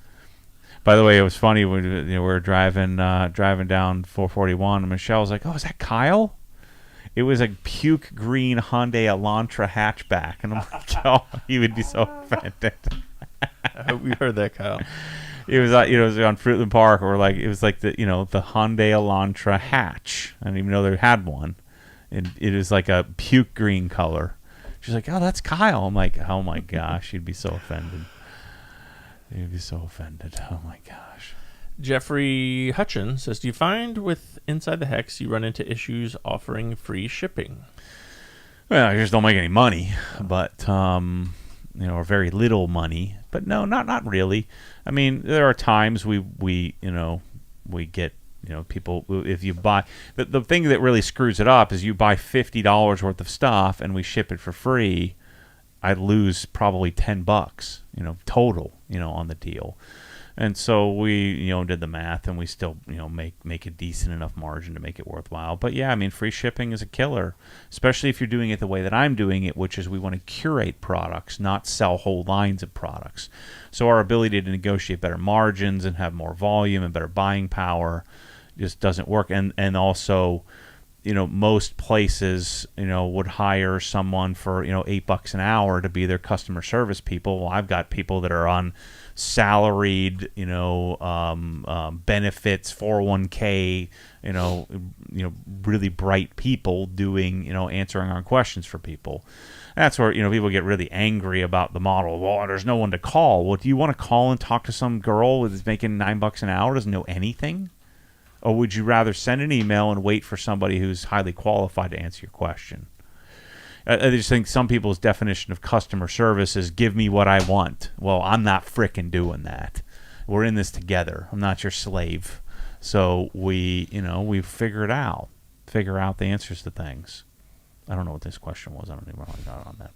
By the way, it was funny when we were driving down 441, and Michelle was like, "Oh, is that Kyle?" It was a puke green Hyundai Elantra hatchback, and I'm like, "Oh, he would be so offended." I hope you heard that, Kyle. It was it was on Fruitland Park, or like it was like the Hyundai Elantra hatch. I didn't even know they had one. And it is like a puke green color. She's like, "Oh, that's Kyle." I'm like, "Oh my gosh, you'd be so offended." You'd be so offended. Oh my gosh. Jeffrey Hutchins says, do you find with Inside the Hex you run into issues offering free shipping? Well, I just don't make any money, but or very little money. But no, not really. I mean, there are times we get people, if you buy the thing that really screws it up is you buy $50 worth of stuff and we ship it for free. I'd lose probably $10, total, on the deal. And so we, did the math, and we still, make a decent enough margin to make it worthwhile. But yeah, I mean, free shipping is a killer, especially if you're doing it the way that I'm doing it, which is we want to curate products, not sell whole lines of products. So our ability to negotiate better margins and have more volume and better buying power just doesn't work. And also, most places, would hire someone for, $8 an hour to be their customer service people. Well, I've got people that are on salaried, benefits, 401k, really bright people doing, answering our questions for people. That's where, people get really angry about the model. Well, there's no one to call. Well, do you want to call and talk to some girl who's making $9 an hour, doesn't know anything? Or would you rather send an email and wait for somebody who's highly qualified to answer your question? I just think some people's definition of customer service is give me what I want. Well, I'm not frickin' doing that. We're in this together. I'm not your slave. So we figure it out. Figure out the answers to things. I don't know what this question was. I don't even know how I got on that.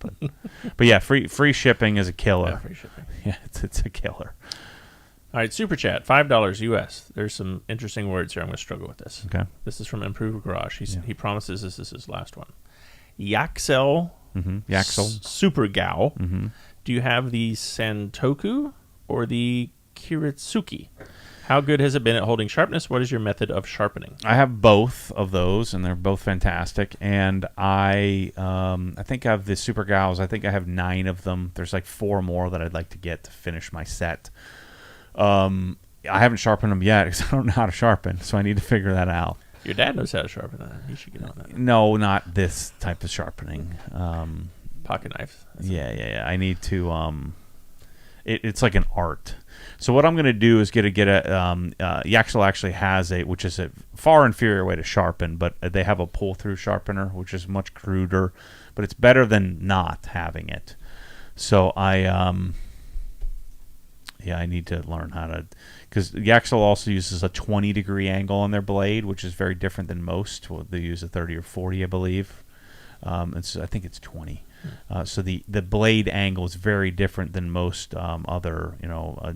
But yeah, free shipping is a killer. Yeah, free shipping. Yeah, it's a killer. All right, Super Chat, $5 US. There's some interesting words here. I'm going to struggle with this. Okay. This is from Improved Garage. He promises this is his last one. Yaxel. Yaxel. Super Gao. Do you have the Santoku or the Kiritsuki? How good has it been at holding sharpness? What is your method of sharpening? I have both of those, and they're both fantastic. And I think I have the Super Gaos. I think I have 9 of them. There's like 4 more that I'd like to get to finish my set. I haven't sharpened them yet because I don't know how to sharpen, so I need to figure that out. Your dad knows how to sharpen that. He should get on that. No, not this type of sharpening. Pocket knife. Yeah. I need to. It's like an art. So what I'm going to do is get a Yaxel actually has which is a far inferior way to sharpen, but they have a pull-through sharpener, which is much cruder, but it's better than not having it. So I need to learn how to, because Yaxel also uses a 20-degree angle on their blade, which is very different than most. Well, they use a 30 or 40, I believe. I think it's 20. So the blade angle is very different than most other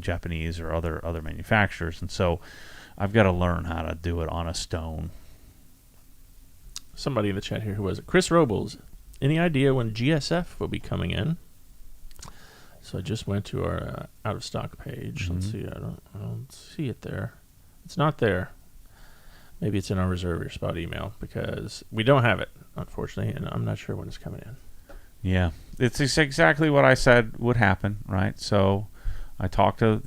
Japanese or other manufacturers, and so I've got to learn how to do it on a stone. Somebody in the chat here who was it? Chris Robles. Any idea when GSF will be coming in? So I just went to our out of stock page. Let's see. I don't see it there. It's not there. Maybe it's in our reserve your spot email because we don't have it, unfortunately, and I'm not sure when it's coming in. Yeah, it's exactly what I said would happen, right? So I talked to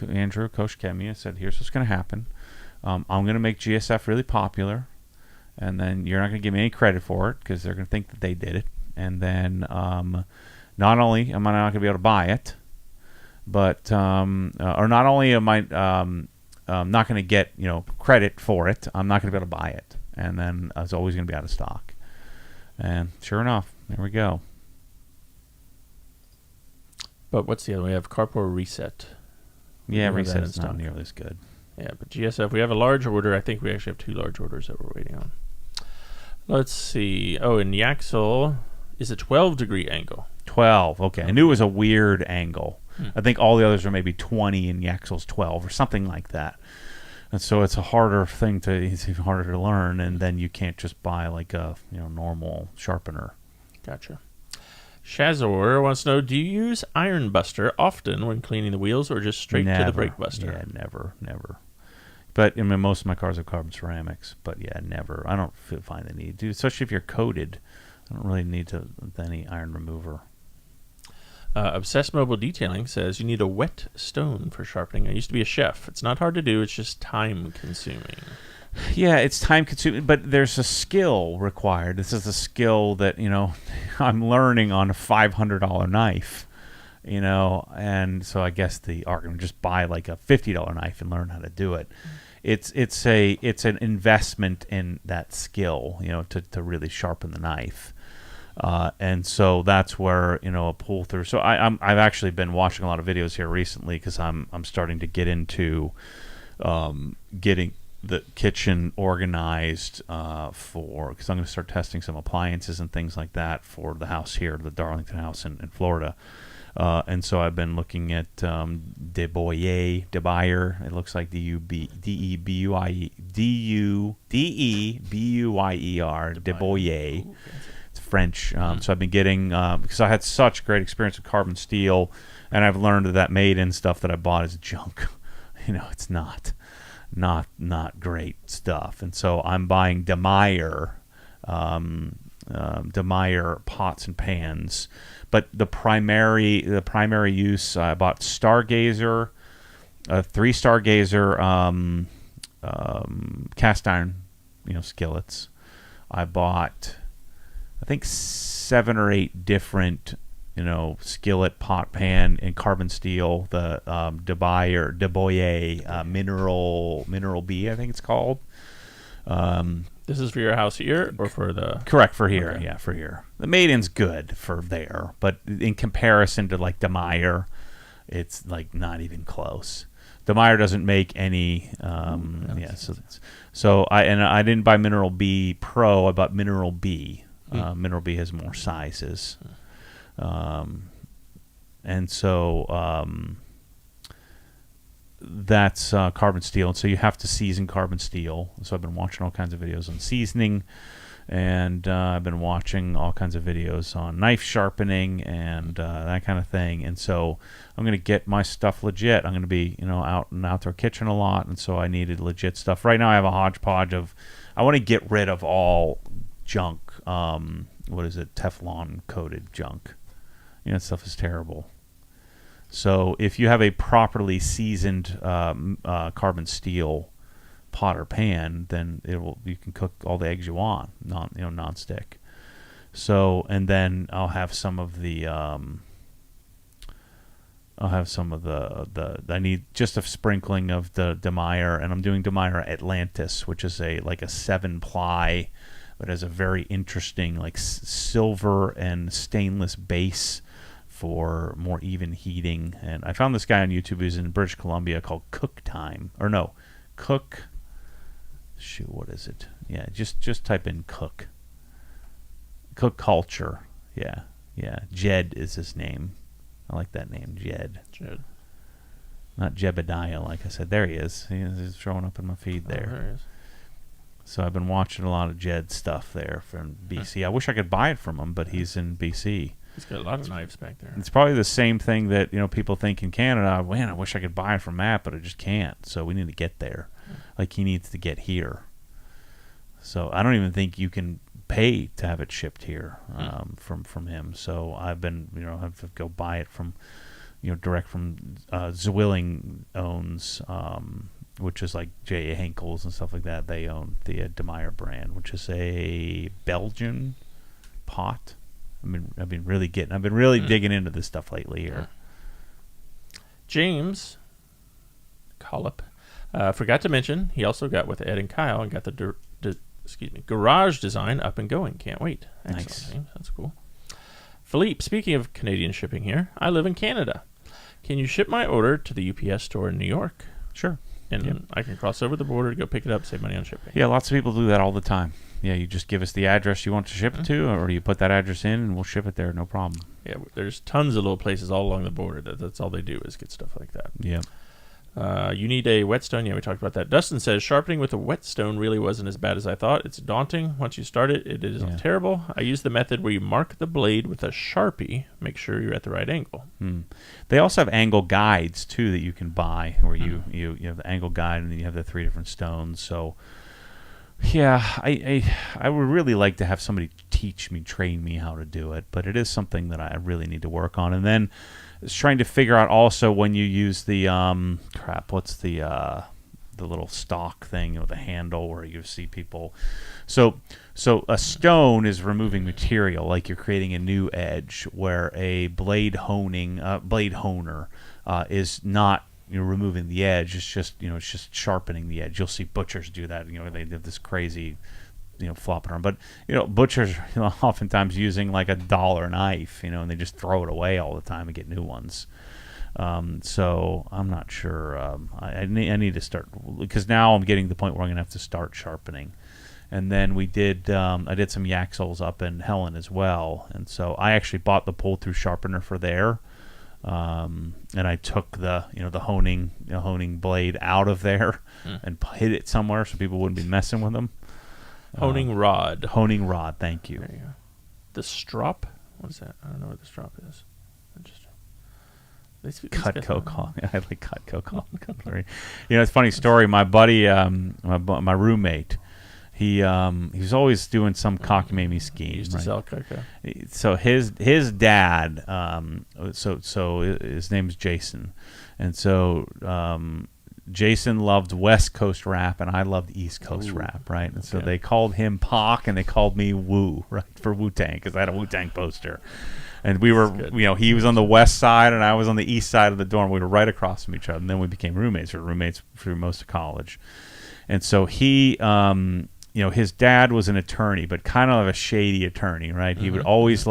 Andrew, Coach Kemi. I said, "Here's what's going to happen. I'm going to make GSF really popular, and then you're not going to give me any credit for it because they're going to think that they did it. And then not only am I not going to be able to buy it, but or not only am I not going to get credit for it, I'm not going to be able to buy it, and then it's always going to be out of stock." And sure enough, there we go. But what's the other one? We have Carport Reset. Yeah, Reset's not nearly as good. Yeah, but GSF, we have a large order. I think we actually have 2 large orders that we're waiting on. Let's see. Oh, in Yaxle is a 12-degree angle. 12. Okay, I knew it was a weird angle. I think all the others are maybe 20 and Yaxle's 12 or something like that. And so it's a harder thing it's even harder to learn, and then you can't just buy like a normal sharpener. Gotcha. Shazor wants to know, do you use Iron Buster often when cleaning the wheels or just straight to the brake buster? Yeah, never. But I mean, most of my cars have carbon ceramics, but yeah, never. I don't find the need to, especially if you're coated. I don't really need any iron remover. Obsessed Mobile Detailing says you need a wet stone for sharpening. I used to be a chef. It's not hard to do. It's just time consuming. Yeah, it's time consuming, but there's a skill required. This is a skill that, I'm learning on a $500 knife, and so I guess the argument, just buy like a $50 knife and learn how to do it. It's an investment in that skill, to really sharpen the knife. And so that's where a pull through. So I've actually been watching a lot of videos here recently because I'm starting to get into getting the kitchen organized because I'm going to start testing some appliances and things like that for the house here, the Darlington house in Florida. And so I've been looking at DeBoyer. It looks like DeBuyer. DeBoyer. It's French. So I've been getting, because I had such great experience with carbon steel, and I've learned that made-in stuff that I bought is junk. It's not great stuff. And so I'm buying DeMeyer pots and pans. But the primary use, I bought Stargazer, 3 Stargazer cast iron, skillets. I bought, I think, 7 or 8 different, skillet, pot, pan, and carbon steel. The DeBoyer Mineral B, I think it's called. This is for your house here, or for the... Correct, for here. Okay. Yeah, for here. The made-in's good for there, but in comparison to like DeMeyer, it's like not even close. DeMeyer doesn't make any. So I didn't buy Mineral B Pro. I bought Mineral B. Mineral B has more sizes, and so that's carbon steel. And so you have to season carbon steel. So I've been watching all kinds of videos on seasoning, and I've been watching all kinds of videos on knife sharpening and that kind of thing. And so I'm going to get my stuff legit. I'm going to be, out in the outdoor kitchen a lot, and so I needed legit stuff. Right now I have a hodgepodge of, I want to get rid of all junk. Teflon coated junk. That stuff is terrible. So if you have a properly seasoned carbon steel pot or pan, then you can cook all the eggs you want, non-stick. So, and then I'll have some of the I need just a sprinkling of the DeMeyer, and I'm doing DeMeyer Atlantis, which is a 7-ply, but has a very interesting silver and stainless base for more even heating. And I found this guy on YouTube who's in British Columbia called Cook Time, or no, Cook. Shoot, what is it? Yeah, just type in Cook Culture. Yeah. Jed is his name. I like that name, Jed. Not Jebediah, like I said. There he is. He's showing up in my feed there. There he is. So I've been watching a lot of Jed stuff there from BC. I wish I could buy it from him, but he's in BC. He's got a lot of knives back there. It's probably the same thing that people think in Canada. Man, I wish I could buy it from Matt, but I just can't. So we need to get there. He needs to get here. So I don't even think you can pay to have it shipped here from him. So I've been have to go buy it from direct from Zwilling owns, which is like J.A. Henkel's and stuff like that. They own the DeMeyer brand, which is a Belgian pot. I've been really digging into this stuff lately here. James Collop forgot to mention he also got with Ed and Kyle and got the garage design up and going. Can't wait. Excellent, nice. James. That's cool. Philippe, speaking of Canadian shipping here, I live in Canada. Can you ship my order to the UPS store in New York? Sure. and I can cross over the border to go pick it up, save money on shipping. Yeah, lots of people do that all the time. Yeah, you just give us the address you want to ship it to, or you put that address in, and we'll ship it there, no problem. Yeah, there's tons of little places all along the border that's all they do is get stuff like that. Yeah. You need a whetstone. Yeah, we talked about that. Dustin says, sharpening with a whetstone really wasn't as bad as I thought. It's daunting. Once you start it, it is terrible. I use the method where you mark the blade with a Sharpie. Make sure you're at the right angle. They also have angle guides, too, that you can buy, where you have the angle guide, and then you have the 3 different stones. So, yeah, I would really like to have somebody train me how to do it, but it is something that I really need to work on. And then it's trying to figure out also when you use the what's the little stock thing, the handle where you see people. So a stone is removing material, like you're creating a new edge, where a blade honer is not removing the edge. It's just sharpening the edge. You'll see butchers do that. They have this crazy flopping around, but butchers oftentimes using like a dollar knife, and they just throw it away all the time and get new ones. So I'm not sure. I need to start, because now I'm getting to the point where I'm gonna have to start sharpening. And then I did some Yaxles up in Helen as well, and so I actually bought the pull-through sharpener for there. And I took the honing blade out of there and hid it somewhere so people wouldn't be messing with them. Honing rod. Honing rod, thank you. There you go. The strop? What is that? I don't know what the strop is. Cutco. I like Cutco cutlery. It's a funny story. My buddy, my roommate, he was always doing some cockamamie scheme. He used to sell Cutco. So his dad, so his name's Jason, and so Jason loved West Coast rap, and I loved East Coast rap, right? And so they called him Pac, and they called me Wu, right, for Wu-Tang, because I had a Wu-Tang poster. And we were, he was on the west side, and I was on the east side of the dorm. We were right across from each other, and then we became roommates. We were roommates through most of college. And so he, his dad was an attorney, but kind of a shady attorney, right? He would always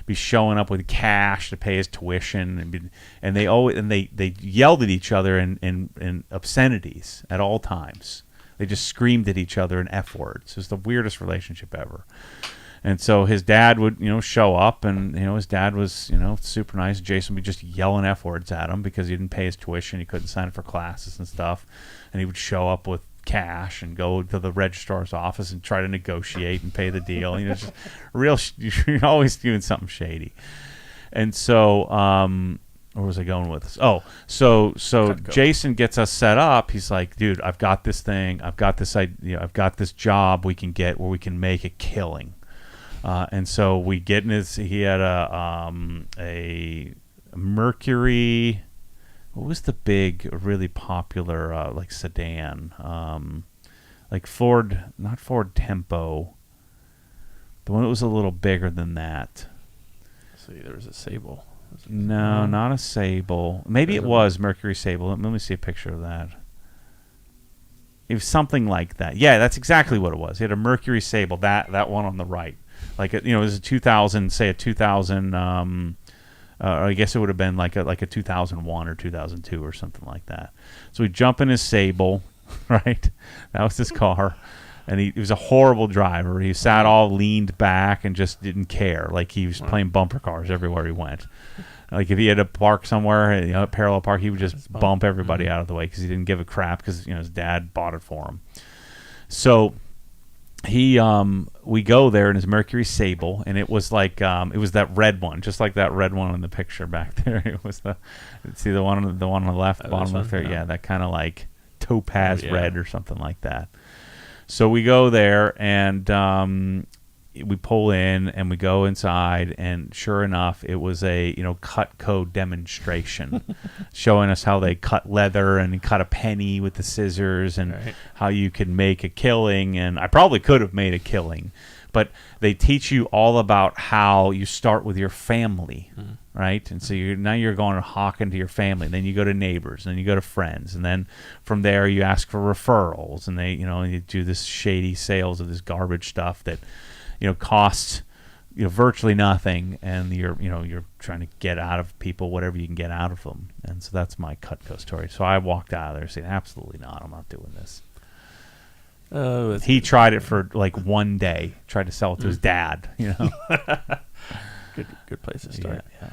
be showing up with cash to pay his tuition, and they yelled at each other in obscenities at all times. They just screamed at each other in F words. It was the weirdest relationship ever. And so his dad would, show up, and his dad was, super nice. Jason would be just yelling F words at him because he didn't pay his tuition. He couldn't sign up for classes and stuff, and he would show up with cash and go to the registrar's office and try to negotiate and pay the deal. Just real. You're always doing something shady. And so, where was I going with this? Oh, so Jason gets us set up. He's like, dude, I've got this thing. I've got this idea. I've got this job we can get where we can make a killing. And so we get in his. He had a Mercury. What was the big, really popular sedan? Like Ford, not Ford Tempo. The one that was a little bigger than that. Let's see, there was a Sable. No, not a Sable. Maybe it was Mercury Sable. Let me see a picture of that. It was something like that. Yeah, that's exactly what it was. He had a Mercury Sable. That one on the right. It was a 2000. Say a 2000. I guess it would have been like a 2001 or 2002 or something like that. So we jump in his Sable, right? That was his car. And he was a horrible driver. He sat all leaned back and just didn't care. Like he was playing bumper cars everywhere he went. Like if he had to park somewhere, parallel park, he would just bump everybody out of the way because he didn't give a crap because his dad bought it for him. So we go there in his Mercury Sable, and it was it was that red one, just like that red one in the picture back there. It was the one on the left, bottom left there. Yeah, that kind of like topaz red or something like that. So we go there, and we pull in, and we go inside, and sure enough, it was a Cutco demonstration, showing us how they cut leather and cut a penny with the scissors, and how you can make a killing. And I probably could have made a killing, but they teach you all about how you start with your family, right? And so now you're going to hawk into your family, and then you go to neighbors, and then you go to friends, and then from there you ask for referrals, and they you do this shady sales of this garbage stuff that costs virtually nothing, and you're trying to get out of people whatever you can get out of them. And so that's my Cutco story. So I walked out of there saying, absolutely not. I'm not doing this. He tried it for like one day, tried to sell it to his dad, you know. Good place to start. Yeah.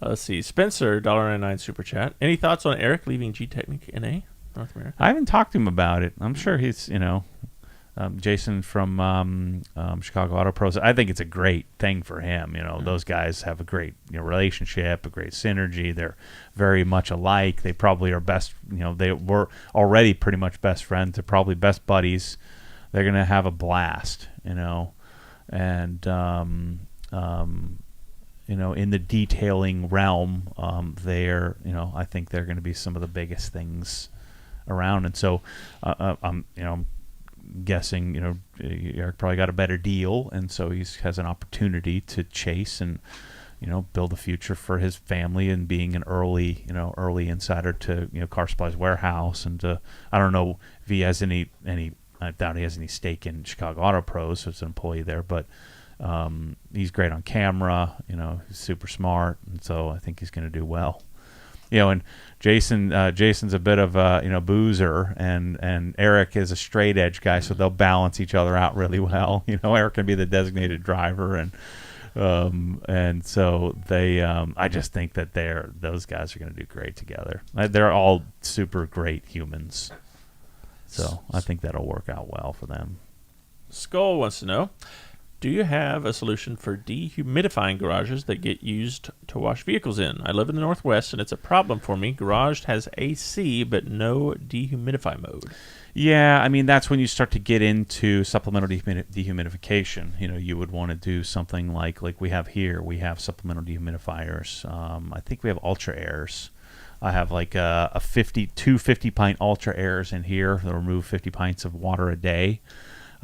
Let's see. Spencer, $1.99 super chat. Any thoughts on Eric leaving G-Technic NA, North America? I haven't talked to him about it. I'm sure he's, Jason from Chicago Auto Pros. I think it's a great thing for him. Those guys have a great relationship, a great synergy. They're very much alike. They probably are best. They were already pretty much best friends. They're probably best buddies. They're gonna have a blast. And in the detailing realm, I think they're going to be some of the biggest things around. And so, I'm guessing, Eric probably got a better deal, and so he has an opportunity to chase and, build a future for his family and being an early insider to, Car Supply's warehouse. And I don't know if he has any, I doubt he has any stake in Chicago Auto Pros, so it's an employee there, but he's great on camera, he's super smart, and so I think he's going to do well. And Jason's a bit of a boozer, and Eric is a straight edge guy, so they'll balance each other out really well. Eric can be the designated driver, and so they I just think that those guys are going to do great together. They're all super great humans, so I think that'll work out well for them. Skull wants to know, do you have a solution for dehumidifying garages that get used to wash vehicles in? I live in the Northwest, and it's a problem for me. Garage has AC, but no dehumidify mode. Yeah, that's when you start to get into supplemental dehumidification. You would want to do something like we have here. We have supplemental dehumidifiers. I think we have Ultra Airs. I have like two 50-pint Ultra Airs in here. They'll remove 50 pints of water a day.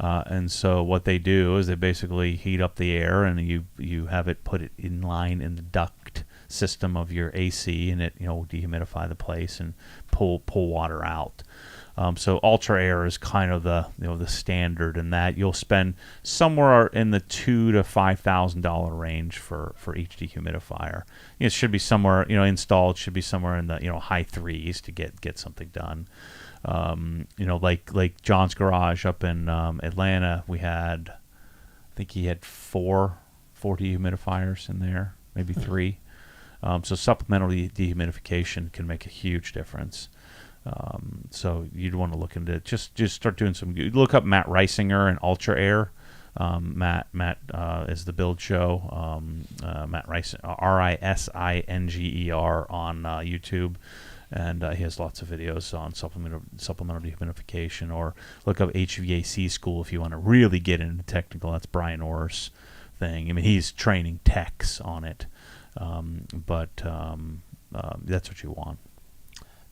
And so what they do is they basically heat up the air, and you have it put it in line in the duct system of your AC, and it dehumidify the place and pull water out. So Ultra Air is kind of the standard in that you'll spend somewhere in the $2,000 to $5,000 range for each dehumidifier. It should be somewhere installed should be somewhere in the high threes to get something done. Like John's garage up in Atlanta, we had, I think he had four dehumidifiers in there, maybe three. So supplemental dehumidification can make a huge difference. So you'd want to look into it. Just start doing look up Matt Reisinger and Ultra Air. Matt is the Build Show. Matt Reisinger, Risinger on YouTube. And he has lots of videos on supplemental dehumidification, or look up HVAC School if you want to really get into technical. That's Brian Orr's thing. He's training techs on it, but that's what you want.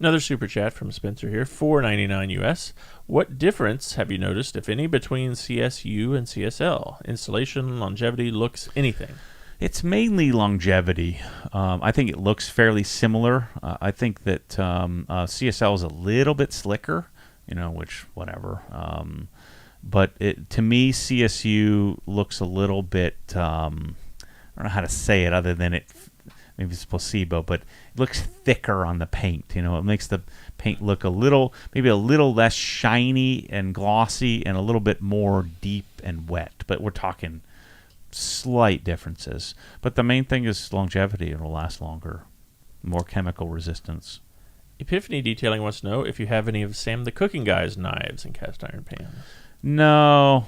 Another super chat from Spencer here, $4.99 US. What difference have you noticed, if any, between CSU and CSL? Installation, longevity, looks, anything? It's mainly longevity. I think it looks fairly similar. I think that CSL is a little bit slicker, which whatever. But to me, CSU looks a little bit. I don't know how to say it other than it. Maybe it's placebo, but it looks thicker on the paint. It makes the paint look maybe a little less shiny and glossy, and a little bit more deep and wet. But we're talking slight differences, but the main thing is longevity. It'll last longer, more chemical resistance. Epiphany Detailing wants to know if you have any of Sam the Cooking Guy's knives and cast iron pans. No,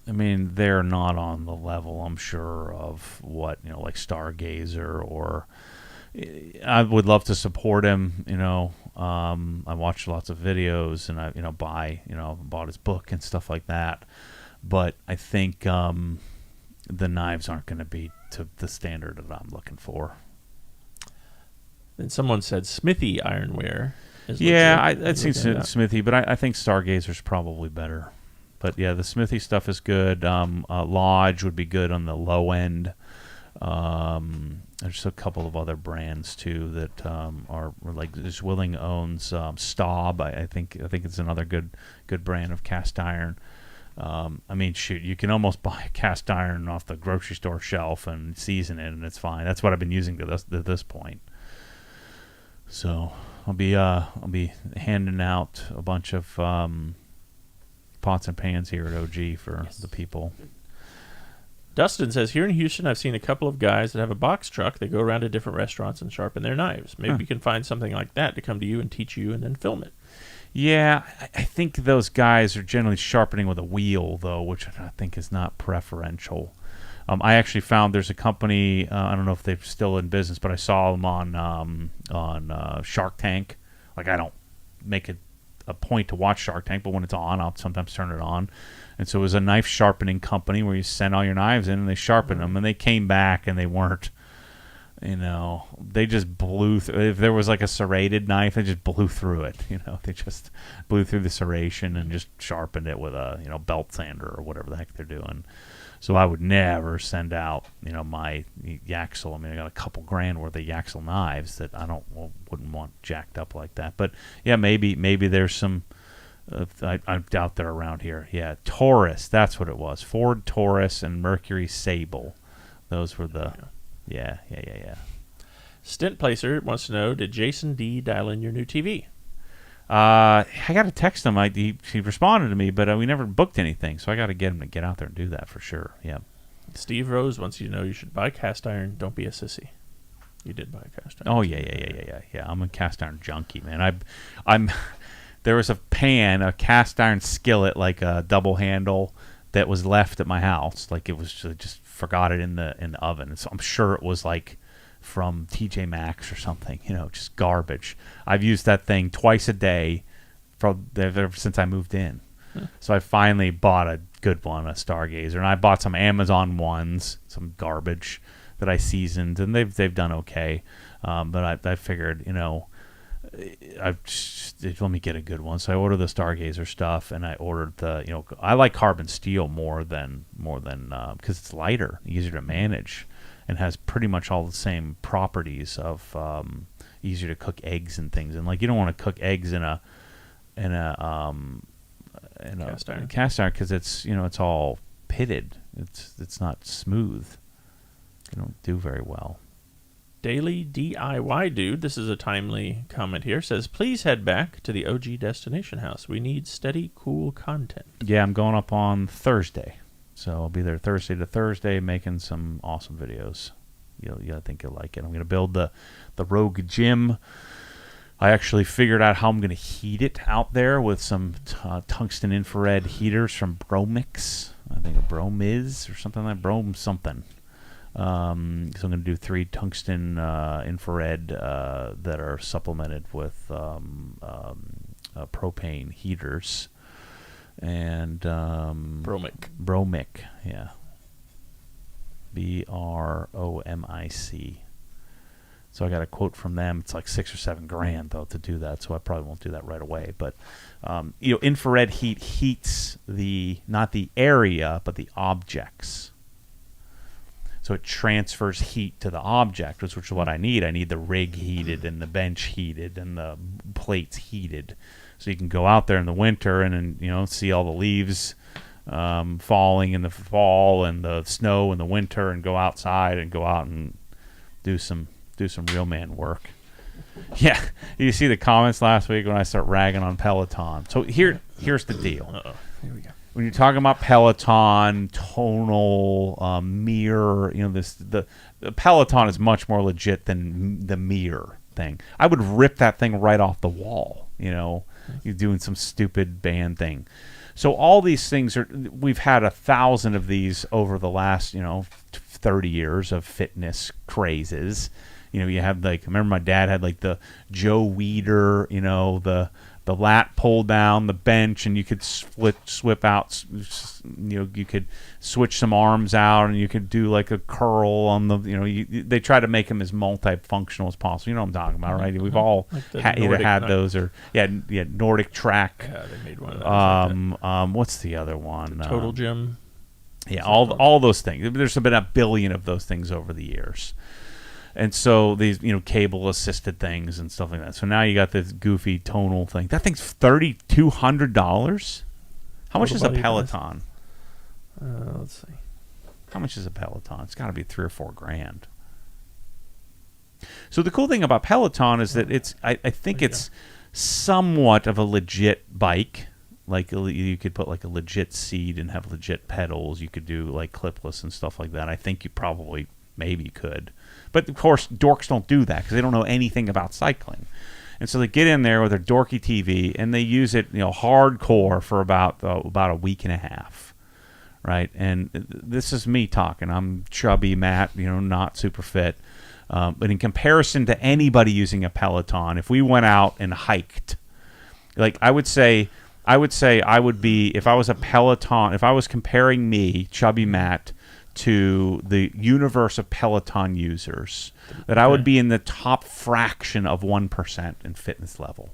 they're not on the level, I'm sure, of what like Stargazer, or I would love to support him. I watched lots of videos, and I bought his book and stuff like that, but I think the knives aren't going to be to the standard that I'm looking for. Then someone said Smithy Ironware. Yeah, I'd seen Smithy, but I think Stargazer's probably better. But yeah, the Smithy stuff is good. Lodge would be good on the low end. There's a couple of other brands too that are like Willing owns Staub. I think it's another good brand of cast iron. You can almost buy a cast iron off the grocery store shelf and season it, and it's fine. That's what I've been using to this point. So I'll be handing out a bunch of pots and pans here at OG for the people. Dustin says, here in Houston, I've seen a couple of guys that have a box truck. They go around to different restaurants and sharpen their knives. Maybe we can find something like that to come to you and teach you and then film it. Yeah, I think those guys are generally sharpening with a wheel, though, which I think is not preferential. I actually found there's a company, I don't know if they're still in business, but I saw them on Shark Tank. Like, I don't make it a point to watch Shark Tank, but when it's on, I'll sometimes turn it on. And so it was a knife sharpening company where you send all your knives in and they sharpen them. And they came back and they weren't, they just blew through. If there was like a serrated knife, they just blew through it. They just blew through the serration and just sharpened it with a, belt sander or whatever the heck they're doing. So I would never send out, my Yaxle. I mean, I got a couple grand worth of Yaxle knives that wouldn't want jacked up like that. But yeah, maybe there's some. I doubt they're around here. Yeah, Taurus, that's what it was. Ford Taurus and Mercury Sable. Those were the. Yeah. Stint Placer wants to know: did Jason D dial in your new TV? I got to text him. He responded to me, but we never booked anything, so I got to get him to get out there and do that for sure. Yeah. Steve Rose wants you to know you should buy cast iron. Don't be a sissy. You did buy a cast iron. Oh yeah. I'm a cast iron junkie, man. I'm. There was a cast iron skillet, like a double handle, that was left at my house. Like it was just forgot it in the oven. So I'm sure it was like from TJ Maxx or something, just garbage. I've used that thing twice a day ever since I moved in. So I finally bought a good one, a Stargazer, and I bought some Amazon ones, some garbage that I seasoned, and they've done okay. But I figured, let me get a good one. So I ordered the Stargazer stuff, and I ordered the, I like carbon steel more than because it's lighter, easier to manage, and has pretty much all the same properties of easier to cook eggs and things. And like you don't want to cook eggs in a cast iron because it's it's all pitted. It's not smooth. They don't do very well. Daily DIY Dude, this is a timely comment here, says, please head back to the OG Destination House. We need steady, cool content. Yeah, I'm going up on Thursday. So I'll be there Thursday to Thursday making some awesome videos. I think you'll like it. I'm going to build the Rogue Gym. I actually figured out how I'm going to heat it out there with some tungsten infrared heaters from Bromix. I think a Bromiz or something like Brom something. So I'm going to do 3 tungsten infrared that are supplemented with propane heaters. And Bromic, yeah. Bromic. So I got a quote from them. It's like $6 or $7 grand though to do that. So I probably won't do that right away. But infrared heat heats not the area but the objects. So it transfers heat to the object, which is what I need. I need the rig heated and the bench heated and the plates heated. So you can go out there in the winter and see all the leaves falling in the fall and the snow in the winter, and go outside and go out and do some real man work. Yeah, you see the comments last week when I start ragging on Peloton. So here's the deal. Here we go. When you're talking about Peloton, tonal, mirror, the Peloton is much more legit than the mirror thing. I would rip that thing right off the wall. You're doing some stupid band thing. So all these things we've had 1,000 of these over the last 30 years of fitness crazes. You have I remember my dad had like the Joe Weider, the lat pull down, the bench, and you could swip out, you could switch some arms out, and you could do like a curl on the, they try to make them as multifunctional as possible. You know what I'm talking about, right? We've all either had those or, Nordic Track. Yeah, they made one of those. What's the other one? Total Gym. Yeah, all those things. There's been 1 billion of those things over the years. And so these, cable assisted things and stuff like that. So now you got this goofy tonal thing. That thing's $3,200. How much is a Peloton? Let's see. How much is a Peloton? It's got to be $3 or $4 grand. So the cool thing about Peloton is that I think it's somewhat of a legit bike. Like you could put like a legit seat and have legit pedals. You could do like clipless and stuff like that. I think you probably maybe could. But of course, dorks don't do that because they don't know anything about cycling. And so they get in there with their dorky TV and they use it, hardcore for about a week and a half, right? And this is me talking. I'm chubby, Matt, not super fit. But in comparison to anybody using a Peloton, if we went out and hiked, like I would say I would be, if I was a Peloton, if I was comparing me, chubby Matt, to the universe of Peloton users, that I would be in the top fraction of 1% in fitness level.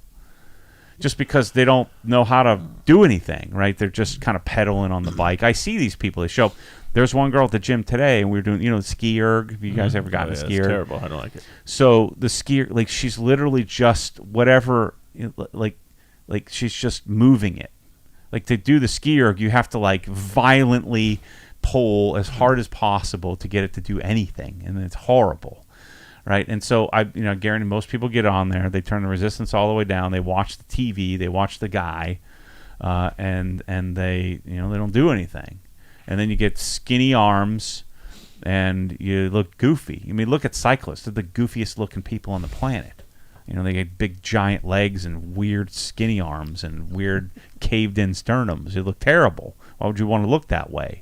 Just because they don't know how to do anything, right? They're just kind of pedaling on the bike. I see these people. They show up. There's one girl at the gym today, and we were doing, the ski erg. Have you guys ever gotten a ski erg? It's terrible. I don't like it. So the ski erg, like she's literally just whatever, like she's just moving it. Like to do the ski erg, you have to like violently pull as hard as possible to get it to do anything, and it's horrible, right? And so I guarantee most people get on there, they turn the resistance all the way down, they watch the TV, they watch the guy, and they they don't do anything, and then you get skinny arms and you look goofy. I mean, look at cyclists; they're the goofiest looking people on the planet. They get big giant legs and weird skinny arms and weird caved in sternums. They look terrible. Why would you want to look that way?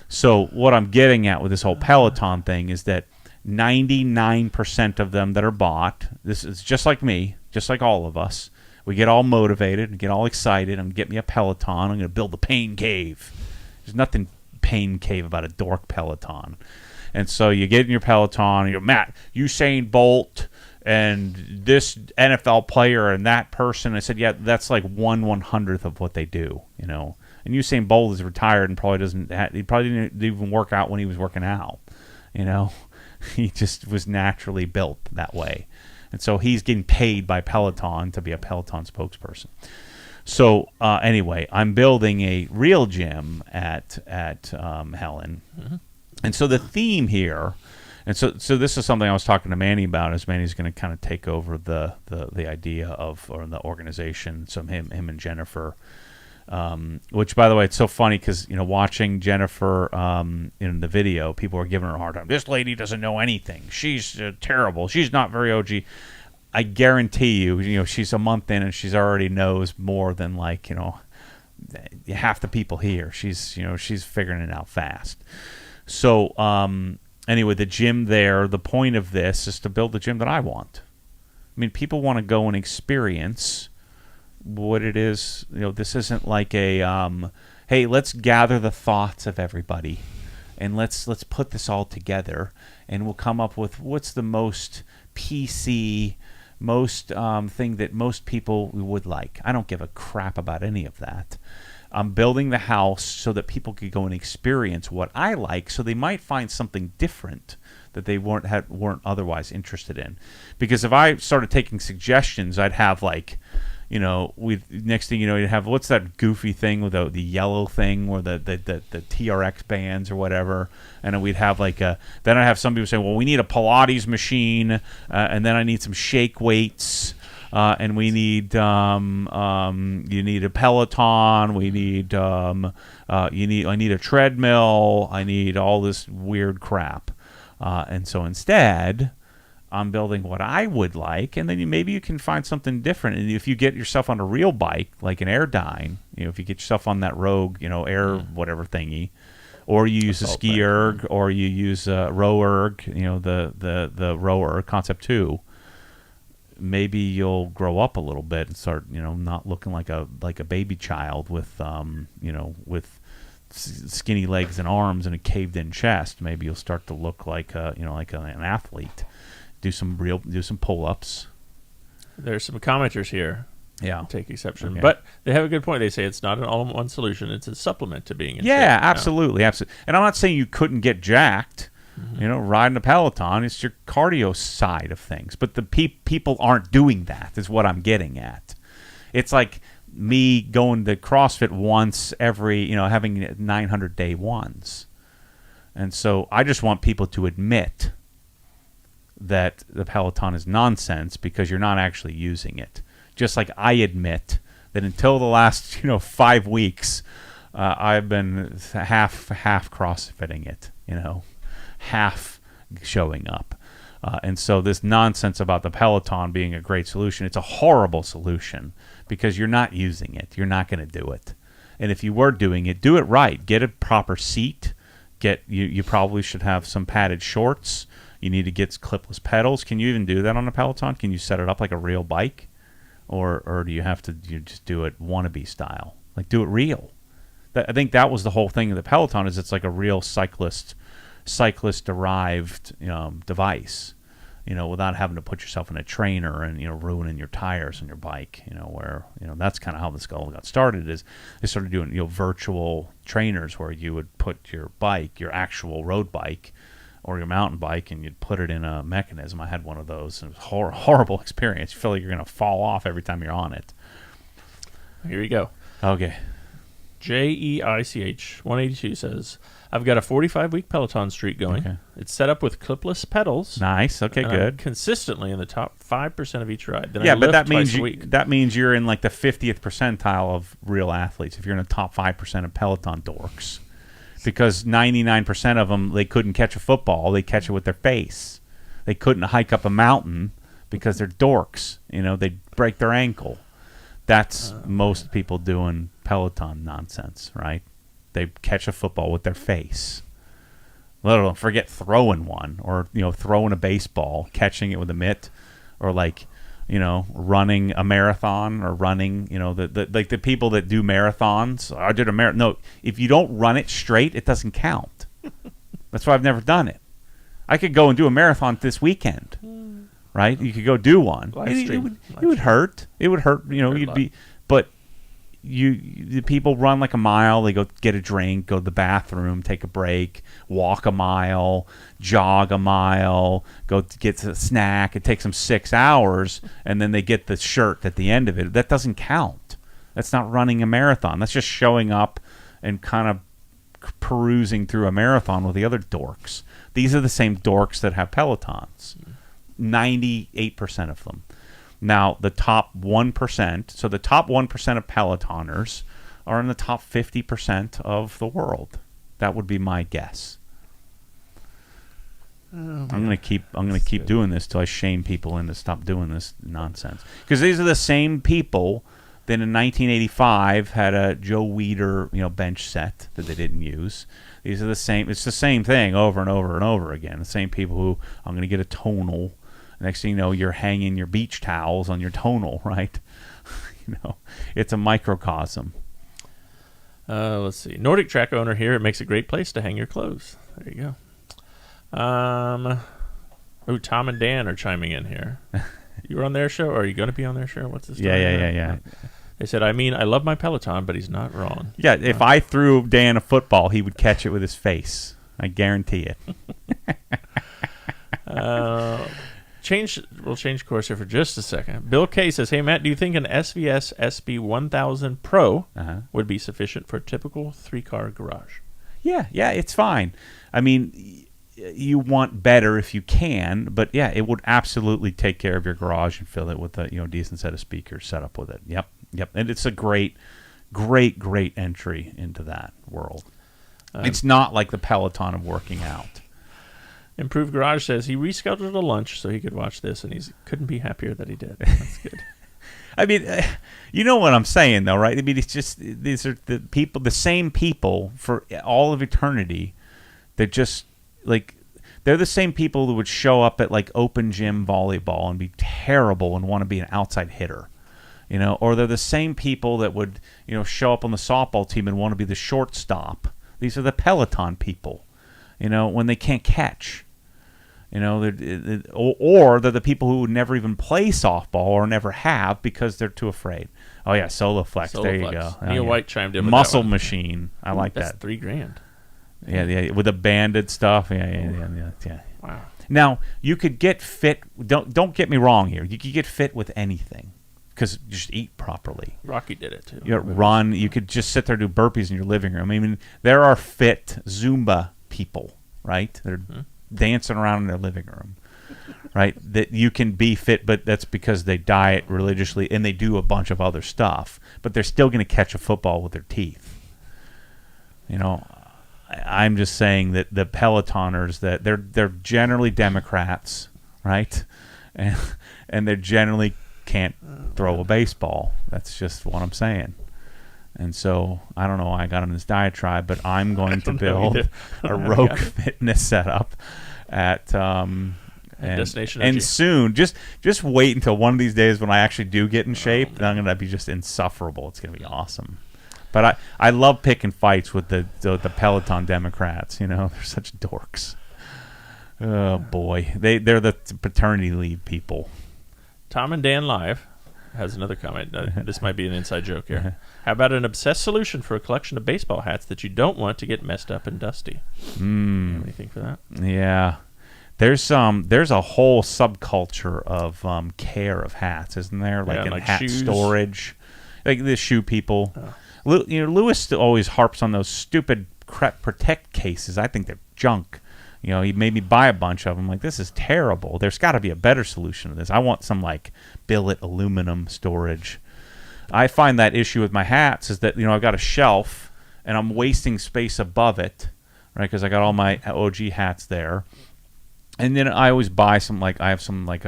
So what I'm getting at with this whole Peloton thing is that 99% of them that are bought, this is just like me, just like all of us, we get all motivated and get all excited. I'm going to get me a Peloton. I'm going to build a pain cave. There's nothing pain cave about a dork Peloton. And so you get in your Peloton and you go, Matt, Usain Bolt and this NFL player and that person. I said, yeah, that's like 1/100th of what they do, And Usain Bolt is retired and probably he probably didn't even work out when he was working out. He just was naturally built that way. And so he's getting paid by Peloton to be a Peloton spokesperson. So anyway, I'm building a real gym at Helen. Mm-hmm. And so the theme here, and so this is something I was talking to Manny about, is Manny's going to kind of take over the idea of, or the organization, so him and Jennifer. Which, by the way, it's so funny because watching Jennifer in the video, people are giving her a hard time. This lady doesn't know anything. She's terrible. She's not very OG. I guarantee you, she's a month in and she's already knows more than half the people here. She's figuring it out fast. So anyway, the gym there. The point of this is to build the gym that I want. I mean, people want to go and experience what it is. This isn't like a hey, let's gather the thoughts of everybody and let's put this all together and we'll come up with what's the most PC, most thing that most people would like. I don't give a crap about any of that. I'm building the house so that people could go and experience what I like, so they might find something different that they weren't otherwise interested in. Because if I started taking suggestions, I'd have next thing you'd have, what's that goofy thing with the yellow thing, or the TRX bands or whatever, and then we'd have then I'd have some people say, well, we need a Pilates machine, and then I need some shake weights, and we need you need a Peloton, we need I need a treadmill, I need all this weird crap, and so instead I'm building what I would like, and then maybe you can find something different. And if you get yourself on a real bike, like an Airdyne, if you get yourself on that Rogue, Air whatever thingy, or you use a ski erg, or you use a row erg, the rower Concept 2, maybe you'll grow up a little bit and start, not looking like a baby child with with skinny legs and arms and a caved in chest. Maybe you'll start to look like like an athlete. Do some pull-ups. There's some commenters here. Yeah, take exception, okay. But they have a good point. They say it's not an all-in-one solution; it's a supplement to being in shape. Absolutely. And I'm not saying you couldn't get jacked. Riding a Peloton, it's your cardio side of things. But the people aren't doing that. Is what I'm getting at. It's like me going to CrossFit once every, having 900 day ones, and so I just want people to admit that the Peloton is nonsense because you're not actually using it. Just like I admit that until the last 5 weeks, I've been half CrossFitting it, half showing up. And so this nonsense about the Peloton being a great solution, it's a horrible solution because you're not using it. You're not going to do it. And if you were doing it, do it right. Get a proper seat. You probably should have some padded shorts. You need to get clipless pedals. Can you even do that on a Peloton? Can you set it up like a real bike? Or do you have to just do it wannabe style? Like, do it real. I think that was the whole thing of the Peloton, is it's like a real cyclist-derived device, without having to put yourself in a trainer and, ruining your tires on your bike, where, that's kind of how this all got started. Is they started doing, virtual trainers where you would put your bike, your actual road bike or your mountain bike, and you'd put it in a mechanism. I had one of those, and it was horrible experience. You feel like you're going to fall off every time you're on it. Here you go. Okay. JEICH 182 says, I've got a 45-week Peloton streak going. Okay. It's set up with clipless pedals. Nice. Okay, good. I'm consistently in the top 5% of each ride. Then yeah, I but lift that means you're in like the 50th percentile of real athletes if you're in the top 5% of Peloton dorks. Because 99% of them, they couldn't catch a football. They catch it with their face. They couldn't hike up a mountain because they're dorks. They'd break their ankle. That's most people doing Peloton nonsense, right? They catch a football with their face. Let alone forget throwing one, or throwing a baseball, catching it with a mitt, or running a marathon, or running the people that do marathons. I did a marathon. No, if you don't run it straight, it doesn't count. That's why I've never done it. I could go and do a marathon this weekend. Right, you could go do one. It would hurt. It would hurt. But the people run like a mile. They go get a drink, go to the bathroom, take a break, walk a mile, jog a mile, go to get a snack. It takes them 6 hours, and then they get the shirt at the end of it. That doesn't count. That's not running a marathon. That's just showing up and kind of perusing through a marathon with the other dorks. These are the same dorks that have Pelotons. 98% of them. Now, the top 1%, so the top 1% of Pelotoners are in the top 50% of the world. That would be my guess. I'm going to keep doing this till I shame people into stop doing this nonsense. Because these are the same people that in 1985 had a Joe Weider, bench set that they didn't use. These are the same. It's the same thing over and over and over again. The same people who, I'm going to get a tonal. Next thing you know, you're hanging your beach towels on your tonal, right? It's a microcosm. Let's see. Nordic Track owner here. It makes a great place to hang your clothes. There you go. Tom and Dan are chiming in here. You were on their show, or are you going to be on their show? What's this? Yeah. They said, I love my Peloton, but he's not wrong. Yeah, if I threw Dan a football, he would catch it with his face. I guarantee it. We'll change course here for just a second. Bill K says, hey, Matt, do you think an SVS SB 1000 Pro would be sufficient for a typical 3-car garage? Yeah, it's fine. I mean, you want better if you can, but yeah, it would absolutely take care of your garage and fill it with a decent set of speakers set up with it. Yep. And it's a great entry into that world. It's not like the Peloton of working out. Improved Garage says he rescheduled a lunch so he could watch this, and he couldn't be happier that he did. That's good. I mean, you know what I'm saying, though, right? I mean, it's just these are the same people for all of eternity. They're just they're the same people who would show up at open gym volleyball and be terrible and want to be an outside hitter, or they're the same people that would show up on the softball team and want to be the shortstop. These are the Peloton people, when they can't catch. Or they're the people who would never even play softball or never have because they're too afraid. Oh yeah, Soloflex. There you go. Neil White chimed in with Muscle that one. Machine. I like That's that. $3,000. Yeah, with the banded stuff. Yeah. Wow. Now you could get fit. Don't get me wrong here. You could get fit with anything because just eat properly. Rocky did it too. Run. You could just sit there and do burpees in your living room. I mean, there are fit Zumba people, right? They're dancing around in their living room. right? That you can be fit, but that's because they diet religiously and they do a bunch of other stuff, but they're still going to catch a football with their teeth. You know, I'm just saying that the Pelotoners, that they're generally Democrats, right? And they generally can't throw a baseball. That's just what I'm saying. And so I don't know why I got on this diatribe, but I'm going to build a Rogue Fitness setup at Destination and soon. Just wait until one of these days when I actually do get in shape, and I'm going to be just insufferable. It's going to be awesome. But I love picking fights with the Peloton Democrats. You know, they're such dorks. Oh boy, they're the paternity leave people. Tom and Dan Live has another comment. This might be an inside joke here. How about an obsessed solution for a collection of baseball hats that you don't want to get messed up and dusty? Anything for that? Yeah. There's a whole subculture of care of hats, isn't there? Like in like hat shoes. storage, like the shoe people. Lewis always harps on those stupid Crep Protect cases. I think they're junk. You know, he made me buy a bunch of them. Like, this is terrible. There's got to be a better solution to this. I want some, like, billet aluminum storage. I find that issue with my hats is that, you know, I've got a shelf, and I'm wasting space above it, right, because I got all my OG hats there. And then I always buy some, like, I have some, like,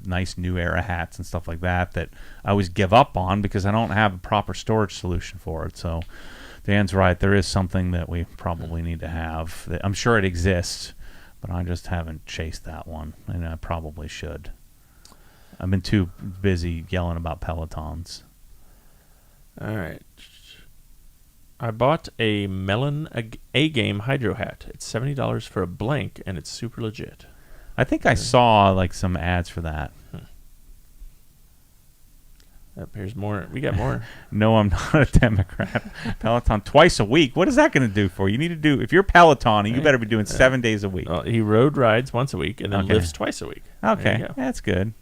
nice New Era hats and stuff like that I always give up on because I don't have a proper storage solution for it. So Dan's right. There is something that we probably need to have. I'm sure it exists, but I just haven't chased that one, and I probably should. I've been too busy yelling about Pelotons. All right. I bought a Melon A-Game Hydro hat. It's $70 for a blank, and it's super legit. I think I saw like some ads for that. Here's more. We got more. No, I'm not a Democrat. Peloton twice a week. What is that going to do for you? You need to do, if you're Pelotoning, you better be doing 7 days a week. Well, he road rides once a week and then lifts twice a week. Okay, that's good.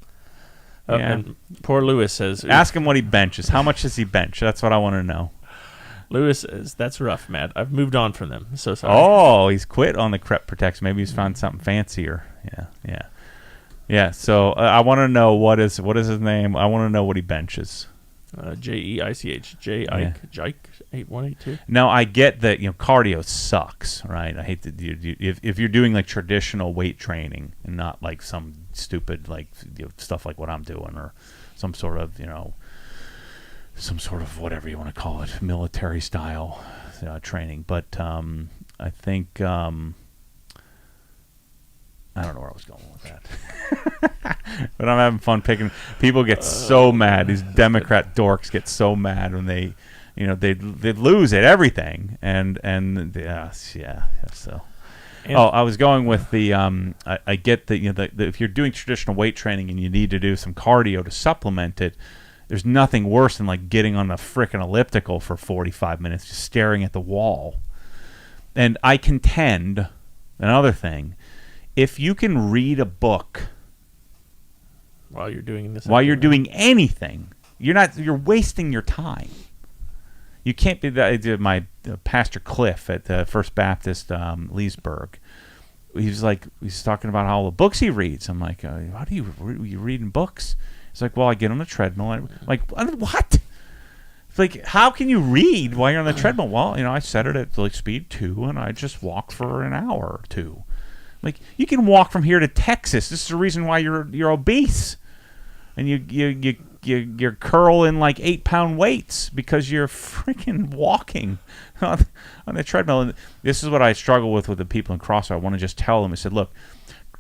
And poor Lewis says, ask him what he benches. How much does he bench? That's what I want to know. Lewis says, that's rough, Matt. I've moved on from them. So sorry. Oh, he's quit on the Crep Protect. Maybe he's found something fancier. Yeah. So I want to know what is his name. I want to know what he benches. Jeich. Jike 8182. Now I get that cardio sucks, right? I hate that if you're doing like traditional weight training and not like some stupid like stuff like what I'm doing or some sort of whatever you want to call it, military style training. But I think I don't know where I was going with that. But I'm having fun picking. People get so mad. These Democrat dorks get so mad when they lose at everything. And so. I was going with the. I get that if you're doing traditional weight training and you need to do some cardio to supplement it, there's nothing worse than like getting on the frickin' elliptical for 45 minutes just staring at the wall. And I contend, another thing, if you can read a book while you're doing this, while you're doing anything, you're wasting your time. You can't be my Pastor Cliff at the First Baptist Leesburg. He's talking about all the books he reads. I'm like, how do you reading books? He's like, well, I get on the treadmill. I'm like, what? It's like, how can you read while you're on the treadmill? Well, I set it at like speed 2, and I just walk for an hour or 2. Like, you can walk from here to Texas. This is the reason why you're obese, and you're curling like 8-pound weights because you're freaking walking on the treadmill. And this is what I struggle with the people in CrossFit. I want to just tell them. I said, look,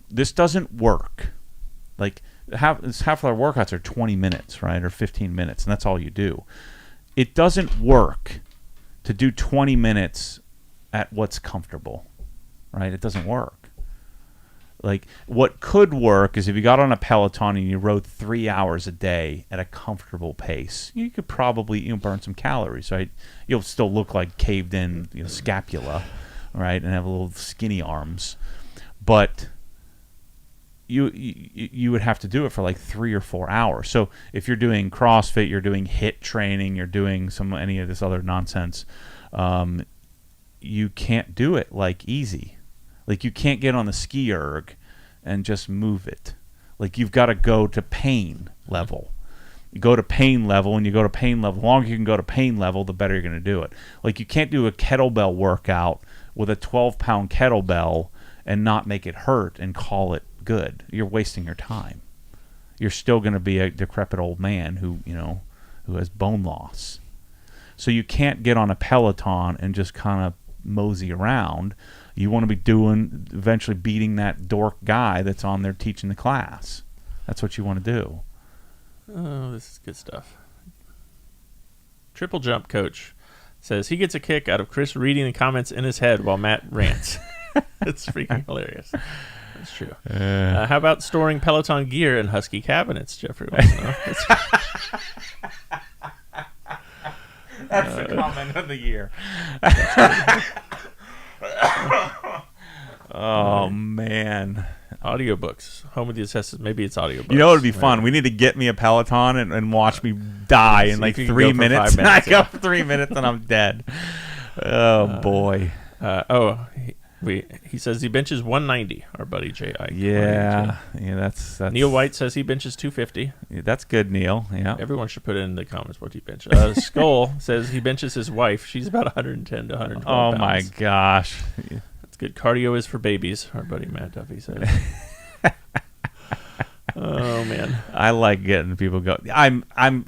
this doesn't work. Like half of our workouts are 20 minutes, right, or 15 minutes, and that's all you do. It doesn't work to do 20 minutes at what's comfortable, right? It doesn't work. Like, what could work is if you got on a Peloton and you rode 3 hours a day at a comfortable pace, you could probably burn some calories, right? You'll still look like caved in scapula, right, and have little skinny arms, but you would have to do it for like 3 or 4 hours. So if you're doing CrossFit, you're doing HIIT training, you're doing any of this other nonsense, you can't do it like easy. Like, you can't get on the ski erg and just move it. Like, you've got to go to pain level. You go to pain level, and you go to pain level. The longer you can go to pain level, the better you're going to do it. Like, you can't do a kettlebell workout with a 12-pound kettlebell and not make it hurt and call it good. You're wasting your time. You're still going to be a decrepit old man who has bone loss. So you can't get on a Peloton and just kind of mosey around. You want to be eventually beating that dork guy that's on there teaching the class. That's what you want to do. Oh, this is good stuff. Triple Jump Coach says he gets a kick out of Chris reading the comments in his head while Matt rants. It's freaking hilarious. That's true. How about storing Peloton gear in Husky cabinets? Jeffrey wants to know. That's the comment of the year. Oh, man. Audiobooks. Home with the Assessors. Maybe it's audiobooks. You know, it'd be fun. We need to get me a Peloton and watch me die in like 3 minutes. I go for 3 minutes and I'm dead. Oh, boy. He says he benches 190, our buddy J.I. Yeah, that's Neil White says he benches 250. Yeah, that's good, Neil. Yeah. Everyone should put it in the comments what he benches. Skull says he benches his wife. She's about 110 to 112 pounds. Oh, my gosh. That's good. Cardio is for babies, our buddy Matt Duffy says. Oh, man. I like getting people go. I'm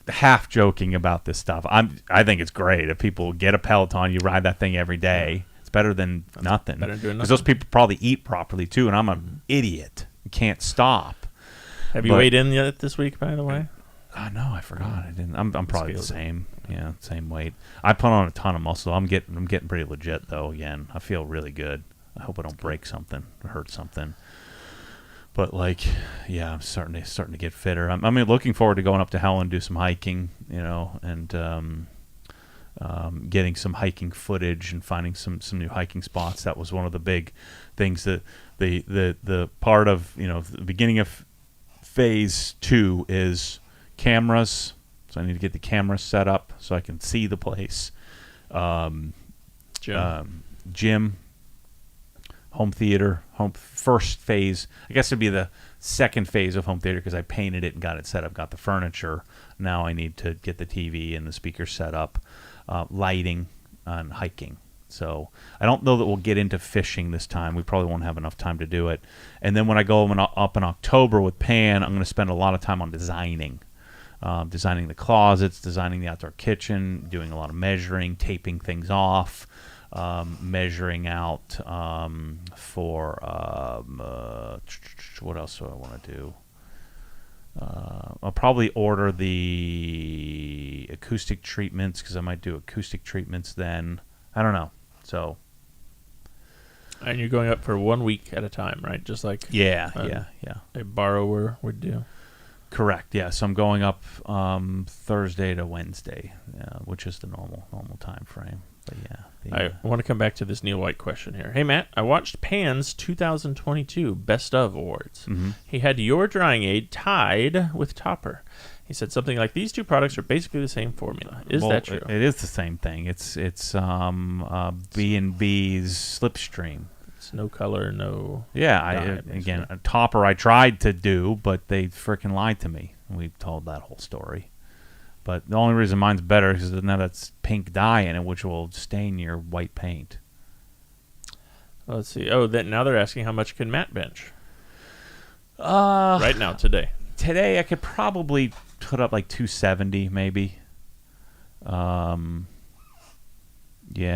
half joking about this stuff. I think it's great if people get a Peloton, you ride that thing every day. It's better than nothing. Better than doing nothing. Because those people probably eat properly too, and I'm an idiot. You can't stop. Have you weighed in yet this week, by the way? No, I forgot. I didn't. I'm probably the same. Yeah, same weight. I put on a ton of muscle. I'm getting pretty legit though. Again, I feel really good. I hope I don't break something or hurt something. But yeah, I'm starting to get fitter. I'm looking forward to going up to Helen and do some hiking, and getting some hiking footage and finding some new hiking spots. That was one of the big things that the part of the beginning of phase 2 is cameras. So I need to get the cameras set up so I can see the place. Gym. Home theater, first phase. I guess it'd be the second phase of home theater because I painted it and got it set up, got the furniture. Now I need to get the TV and the speakers set up, lighting, and hiking. So I don't know that we'll get into fishing this time. We probably won't have enough time to do it. And then when I go up in October with Pan, I'm going to spend a lot of time on designing the closets, designing the outdoor kitchen, doing a lot of measuring, taping things off. Measuring out for what else do I want to do? I'll probably order the acoustic treatments because I might do acoustic treatments then. I don't know. So, and you're going up for 1 week at a time, right? Just like yeah. A borrower would do. Correct. Yeah. So I'm going up Thursday to Wednesday, which is the normal time frame. But yeah. I want to come back to this Neil White question here. Hey, Matt, I watched Pan's 2022 Best of Awards. Mm-hmm. He had your drying aid tied with Topper. He said something like, these two products are basically the same formula. Is that true? It is the same thing. It's B&B's Slipstream. It's no color, no... Yeah, a Topper I tried to do, but they freaking lied to me. We've told that whole story. But the only reason mine's better is now that's pink dye in it, which will stain your white paint. Let's see. Oh, now they're asking how much can Matt bench? Right now, today. Today, I could probably put up like 270, maybe. Yeah,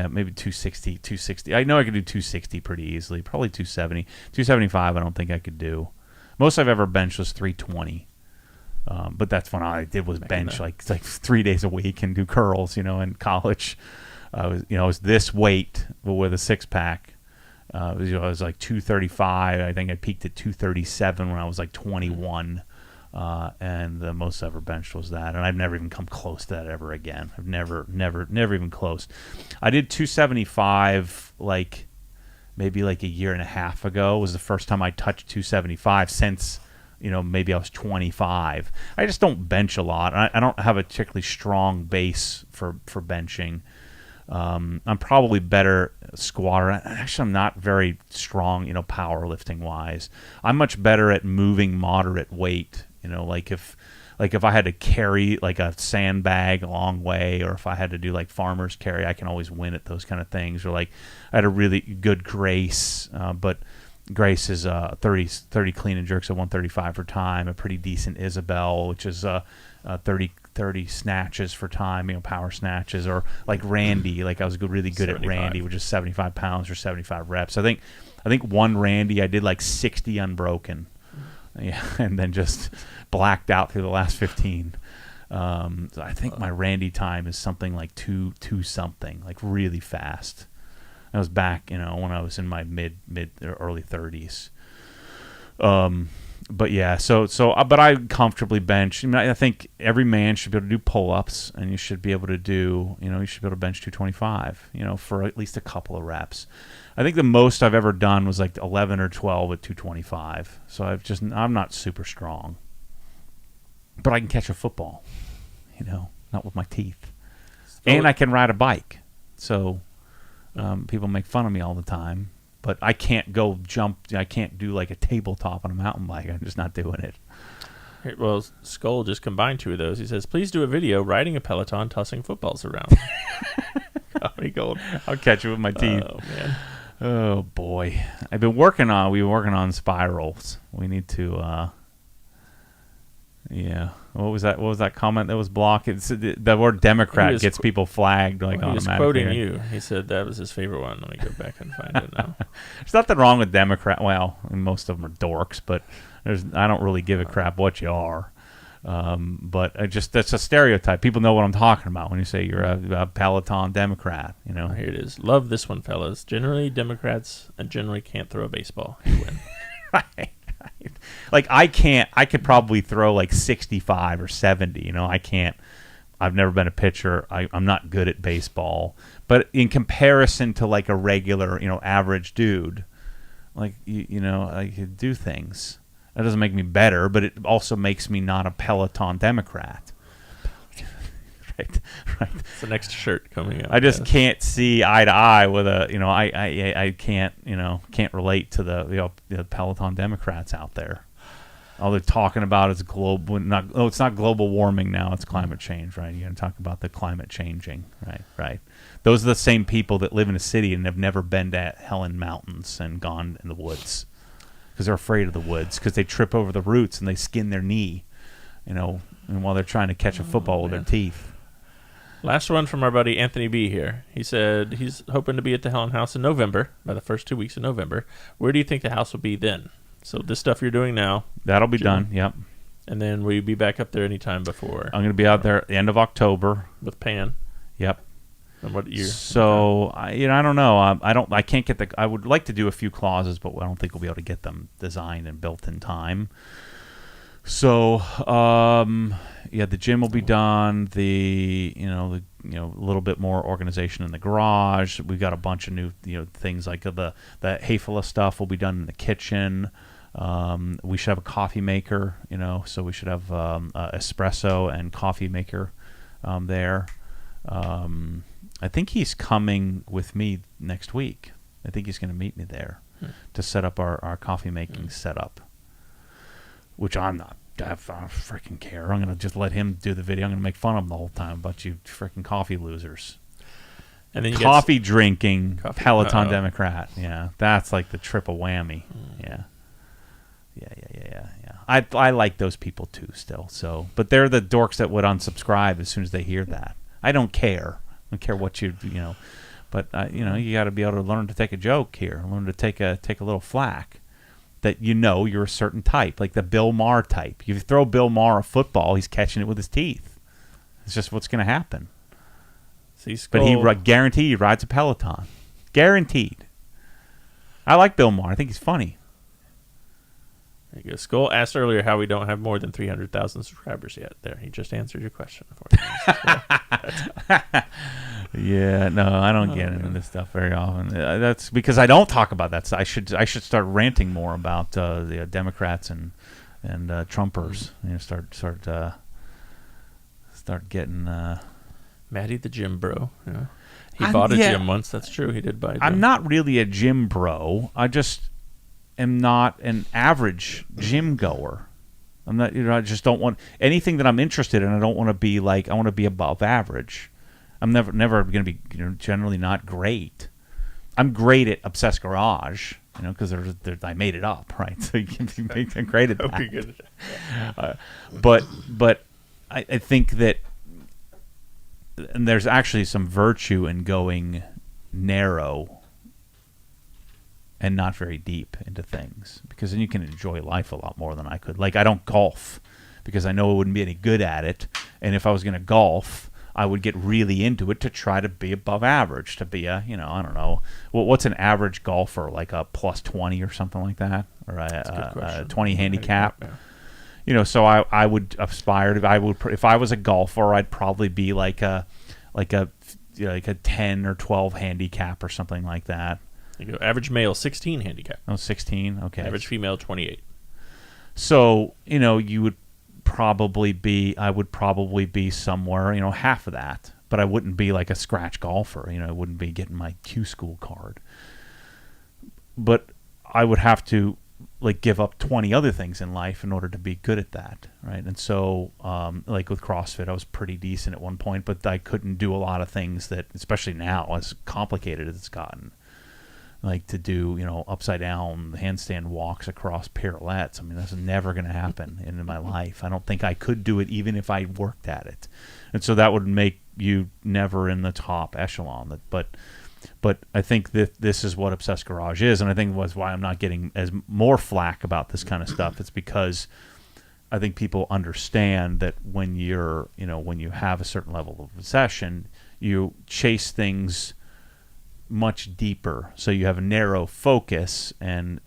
maybe 260, 260. I know I could do 260 pretty easily. Probably 270. 275, I don't think I could do. Most I've ever benched was 320. But that's when I did was bench like 3 days a week and do curls, in college. I was this weight with a 6-pack. I was like 235. I think I peaked at 237 when I was like 21. And the most I ever benched was that. And I've never even come close to that ever again. I've never even close. I did 275 maybe like a year and a half ago was the first time I touched 275 since... maybe I was 25. I just don't bench a lot. I don't have a particularly strong base for benching. I'm probably better squatter. Actually, I'm not very strong, powerlifting wise. I'm much better at moving moderate weight. Like if I had to carry like a sandbag a long way, or if I had to do like farmer's carry, I can always win at those kind of things. Or like I had a really good Grace, but Grace is 30 clean and jerks at 135 for time. A pretty decent Isabel, which is 30 snatches for time, power snatches. Or like Randy, like I was really good 75. At Randy, which is 75 pounds for 75 reps. I think one Randy I did like 60 unbroken. Yeah, and then just blacked out through the last 15. So I think my Randy time is something like two something, like really fast. I was back, when I was in my mid or early 30s. But yeah, but I comfortably bench. I think every man should be able to do pull-ups, and you should be able to do, you should be able to bench 225, for at least a couple of reps. I think the most I've ever done was like 11 or 12 at 225. So I'm not super strong, but I can catch a football, not with my teeth, and I can ride a bike. So people make fun of me all the time. But I can't go jump. I can't do like a tabletop on a mountain bike. I'm just not doing it. Well, Skull just combined two of those. He says, please do a video riding a Peloton, tossing footballs around. Comedy gold. I'll catch it with my teeth. Oh, man. Oh, boy. We've been working on spirals. We need to, yeah. What was that comment that was blocked? It's the word Democrat gets people flagged like automatically. He was quoting you. He said that was his favorite one. Let me go back and find it now. There's nothing wrong with Democrat. Well, most of them are dorks, but I don't really give a crap what you are. But that's a stereotype. People know what I'm talking about when you say you're a Peloton Democrat. Here it is. Love this one, fellas. Generally, Democrats generally can't throw a baseball. You win. Right. Like I could probably throw like 65 or 70. I can't. I've never been a pitcher. I'm not good at baseball. But in comparison to like a regular, average dude, like I could do things. That doesn't make me better, but it also makes me not a Peloton Democrat. Right. It's the next shirt coming up. I just can't see eye to eye with I can't relate to the Peloton Democrats out there. All they're talking about is it's not global warming now, it's climate change, right? You're going to talk about the climate changing, right. Those are the same people that live in a city and have never been to Helen Mountains and gone in the woods because they're afraid of the woods because they trip over the roots and they skin their knee, and while they're trying to catch a football with their teeth. Last one from our buddy Anthony B. here. He said he's hoping to be at the Helen House in November, by the first 2 weeks of November. Where do you think the house will be then? So this stuff you're doing now. That'll be done, yep. And then will you be back up there anytime before? I'm going to be out there at the end of October. With Pan? Yep. And what year? So, I don't know. I can't get I would like to do a few clauses, but I don't think we'll be able to get them designed and built in time. So, the gym will be done. The little bit more organization in the garage. We've got a bunch of new things like the Hayfula stuff will be done in the kitchen. We should have a coffee maker. So we should have espresso and coffee maker there. I think he's coming with me next week. I think he's going to meet me there to set up our coffee making setup. Which I'm not. I freaking care. I'm going to just let him do the video. I'm going to make fun of him the whole time about you freaking coffee losers. And then coffee drinking Peloton Democrat. Yeah, that's like the triple whammy. Yeah. I like those people too still. So, but they're the dorks that would unsubscribe as soon as they hear that. I don't care. I don't care what but you got to be able to learn to take a joke here. Learn to take a little flack. That you're a certain type, like the Bill Maher type. You throw Bill Maher a football, he's catching it with his teeth. It's just what's going to happen. But he guaranteed he rides a Peloton. Guaranteed. I like Bill Maher. I think he's funny. There you go. Skull asked earlier how we don't have more than 300,000 subscribers yet. There, he just answered your question for you. Yeah, no, I don't get into this stuff very often. That's because I don't talk about that. So I should start ranting more about the Democrats and Trumpers. Start getting. Matty the gym bro. Yeah. He bought a gym once. That's true. He did buy a gym. I'm not really a gym bro. I just am not an average gym goer. I'm not, I just don't want anything that I'm interested in. I don't want to be like, I want to be above average. I'm never going to be, generally not great. I'm great at Obsessed Garage, because I made it up, right? So you can be great at that. Okay, good. But I think that, and there's actually some virtue in going narrow and not very deep into things, because then you can enjoy life a lot more than I could. Like, I don't golf because I know I wouldn't be any good at it, and if I was going to golf, I would get really into it to try to be above average, to be a, I don't know, what's an average golfer, like a plus 20 or something like that, or a 20 handicap. Yeah. So I would aspire to. If I was a golfer, I'd probably be like a 10 or 12 handicap or something like that. You go average male 16 handicap. Oh, 16. Okay. Average female 28. So you would probably be. I would probably be somewhere half of that, but I wouldn't be like a scratch golfer. I wouldn't be getting my Q school card. But I would have to give up 20 other things in life in order to be good at that, right? And so, like with CrossFit, I was pretty decent at one point, but I couldn't do a lot of things that, especially now, as complicated as it's gotten, like to do, upside down handstand walks across pirouettes. I mean, that's never going to happen in my life. I don't think I could do it even if I worked at it. And so that would make you never in the top echelon. But I think that this is what Obsessed Garage is, and I think was why I'm not getting as more flack about this kind of stuff. It's because I think people understand that when when you have a certain level of obsession, you chase things much deeper. So you have a narrow focus or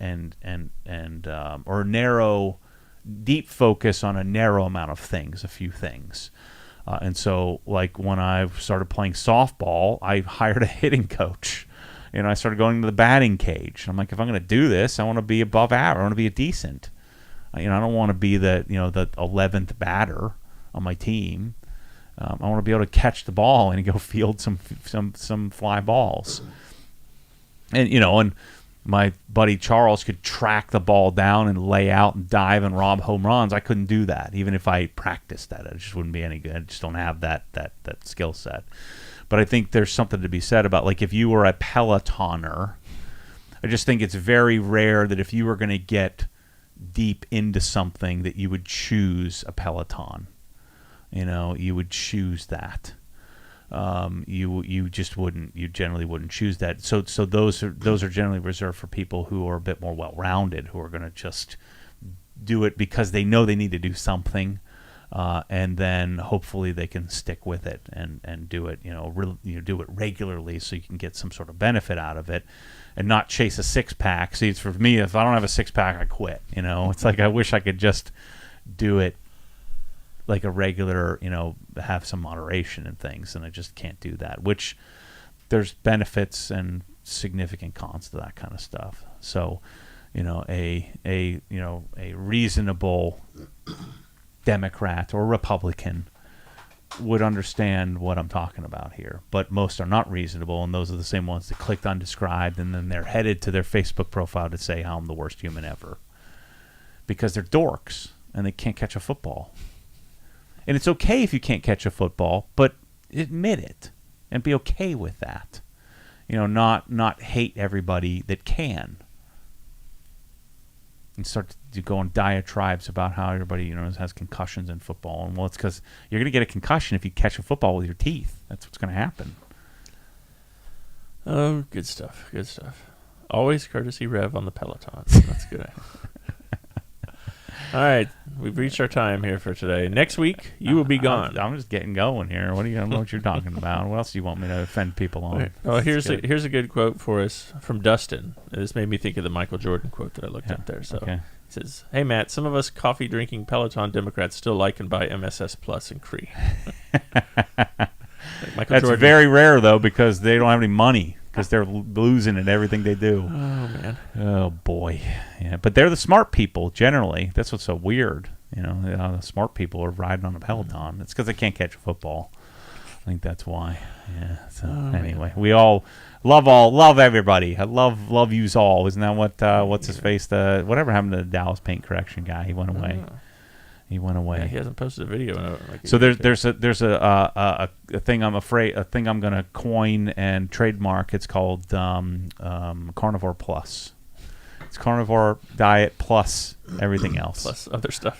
narrow, deep focus on a narrow amount of things, a few things. And so, like, when I started playing softball, I hired a hitting coach. I started going to the batting cage. I'm like, if I'm going to do this, I want to be above average. I want to be a decent. I don't want to be the 11th batter on my team. I want to be able to catch the ball and go field some fly balls. And and my buddy Charles could track the ball down and lay out and dive and rob home runs. I couldn't do that. Even if I practiced that, it just wouldn't be any good. I just don't have that skill set. But I think there's something to be said about, like, if you were a Pelotoner, I just think it's very rare that if you were going to get deep into something that you would choose a Peloton. You would choose that. You just wouldn't. You generally wouldn't choose that. So those are generally reserved for people who are a bit more well-rounded, who are going to just do it because they know they need to do something, and then hopefully they can stick with it and do it. Do it regularly, so you can get some sort of benefit out of it, and not chase a six-pack. See, it's for me. If I don't have a six-pack, I quit. It's like I wish I could just do it like a regular, have some moderation in things, and I just can't do that, which there's benefits and significant cons to that kind of stuff. So, a reasonable Democrat or Republican would understand what I'm talking about here, but most are not reasonable, and those are the same ones that clicked undescribed, and then they're headed to their Facebook profile to say how I'm the worst human ever, because they're dorks and they can't catch a football. And it's okay if you can't catch a football, but admit it and be okay with that. Not hate everybody that can. And start to go on diatribes about how everybody, has concussions in football. And, well, it's because you're going to get a concussion if you catch a football with your teeth. That's what's going to happen. Oh, good stuff. Good stuff. Always courtesy Rev on the Peloton. That's good. All right, we've reached our time here for today. Next week, you will be gone. I'm just getting going here. I don't know what you're talking about. What else do you want me to offend people on? Well, here's a good quote for us from Dustin. This made me think of the Michael Jordan quote that I looked up there. So okay. He says, "Hey Matt, some of us coffee-drinking Peloton Democrats still like and buy MSS Plus and Cree." That's Jordan. Very rare though, because they don't have any money. Because they're losing at everything they do. Oh, man. Oh, boy. Yeah, but they're the smart people, generally. That's what's so weird. The smart people are riding on a Peloton. It's because they can't catch a football. I think that's why. Yeah. So anyway, we love everybody. I love yous all. Isn't that what what's his face? Whatever happened to the Dallas paint correction guy? He went away. He went away. Yeah, he hasn't posted a video in so there's a thing I'm gonna coin and trademark. It's called Carnivore Plus. It's carnivore diet plus everything else. Plus other stuff.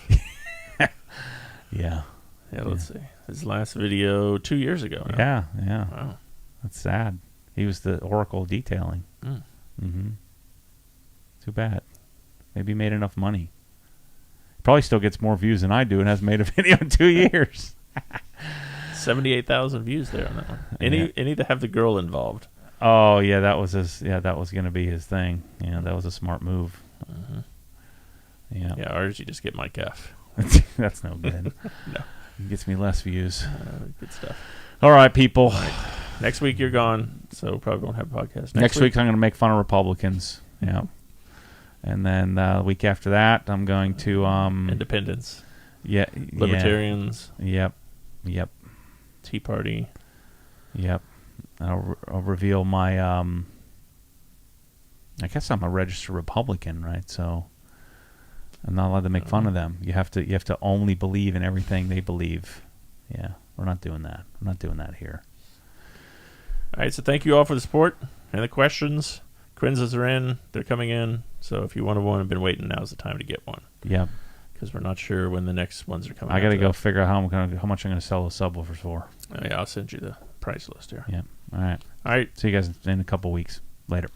Yeah. Yeah, let's see. His last video 2 years ago. No? Yeah. Wow. That's sad. He was the Oracle of detailing. Mm-hmm. Too bad. Maybe he made enough money. Probably still gets more views than I do and hasn't made a video in 2 years. 78,000 views there on that one. Any that have the girl involved. Oh yeah, that was that was gonna be his thing. Yeah, that was a smart move. Yeah. Yeah, ours you just get Mike F. That's no good. No. It gets me less views. Good stuff. All right, people. All right. Next week you're gone, so probably won't have a podcast. Next week I'm going to make fun of Republicans. Yeah. And then the week after that, I'm going to Independents. Yeah. Libertarians. Yeah. Yep. Tea Party. Yep. I'll reveal my. I guess I'm a registered Republican, right? So I'm not allowed to make fun of them. You have to only believe in everything they believe. Yeah, we're not doing that. We're not doing that here. All right, so thank you all for the support and the questions. Quizzes are in. They're coming in. So if you want one, I've been waiting. Now's the time to get one. Yep. Because we're not sure when the next ones are coming. I got to go figure out how much I'm going to sell the subwoofers for. Oh, yeah, I'll send you the price list here. Yeah. All right. All right. See you guys in a couple weeks. Later.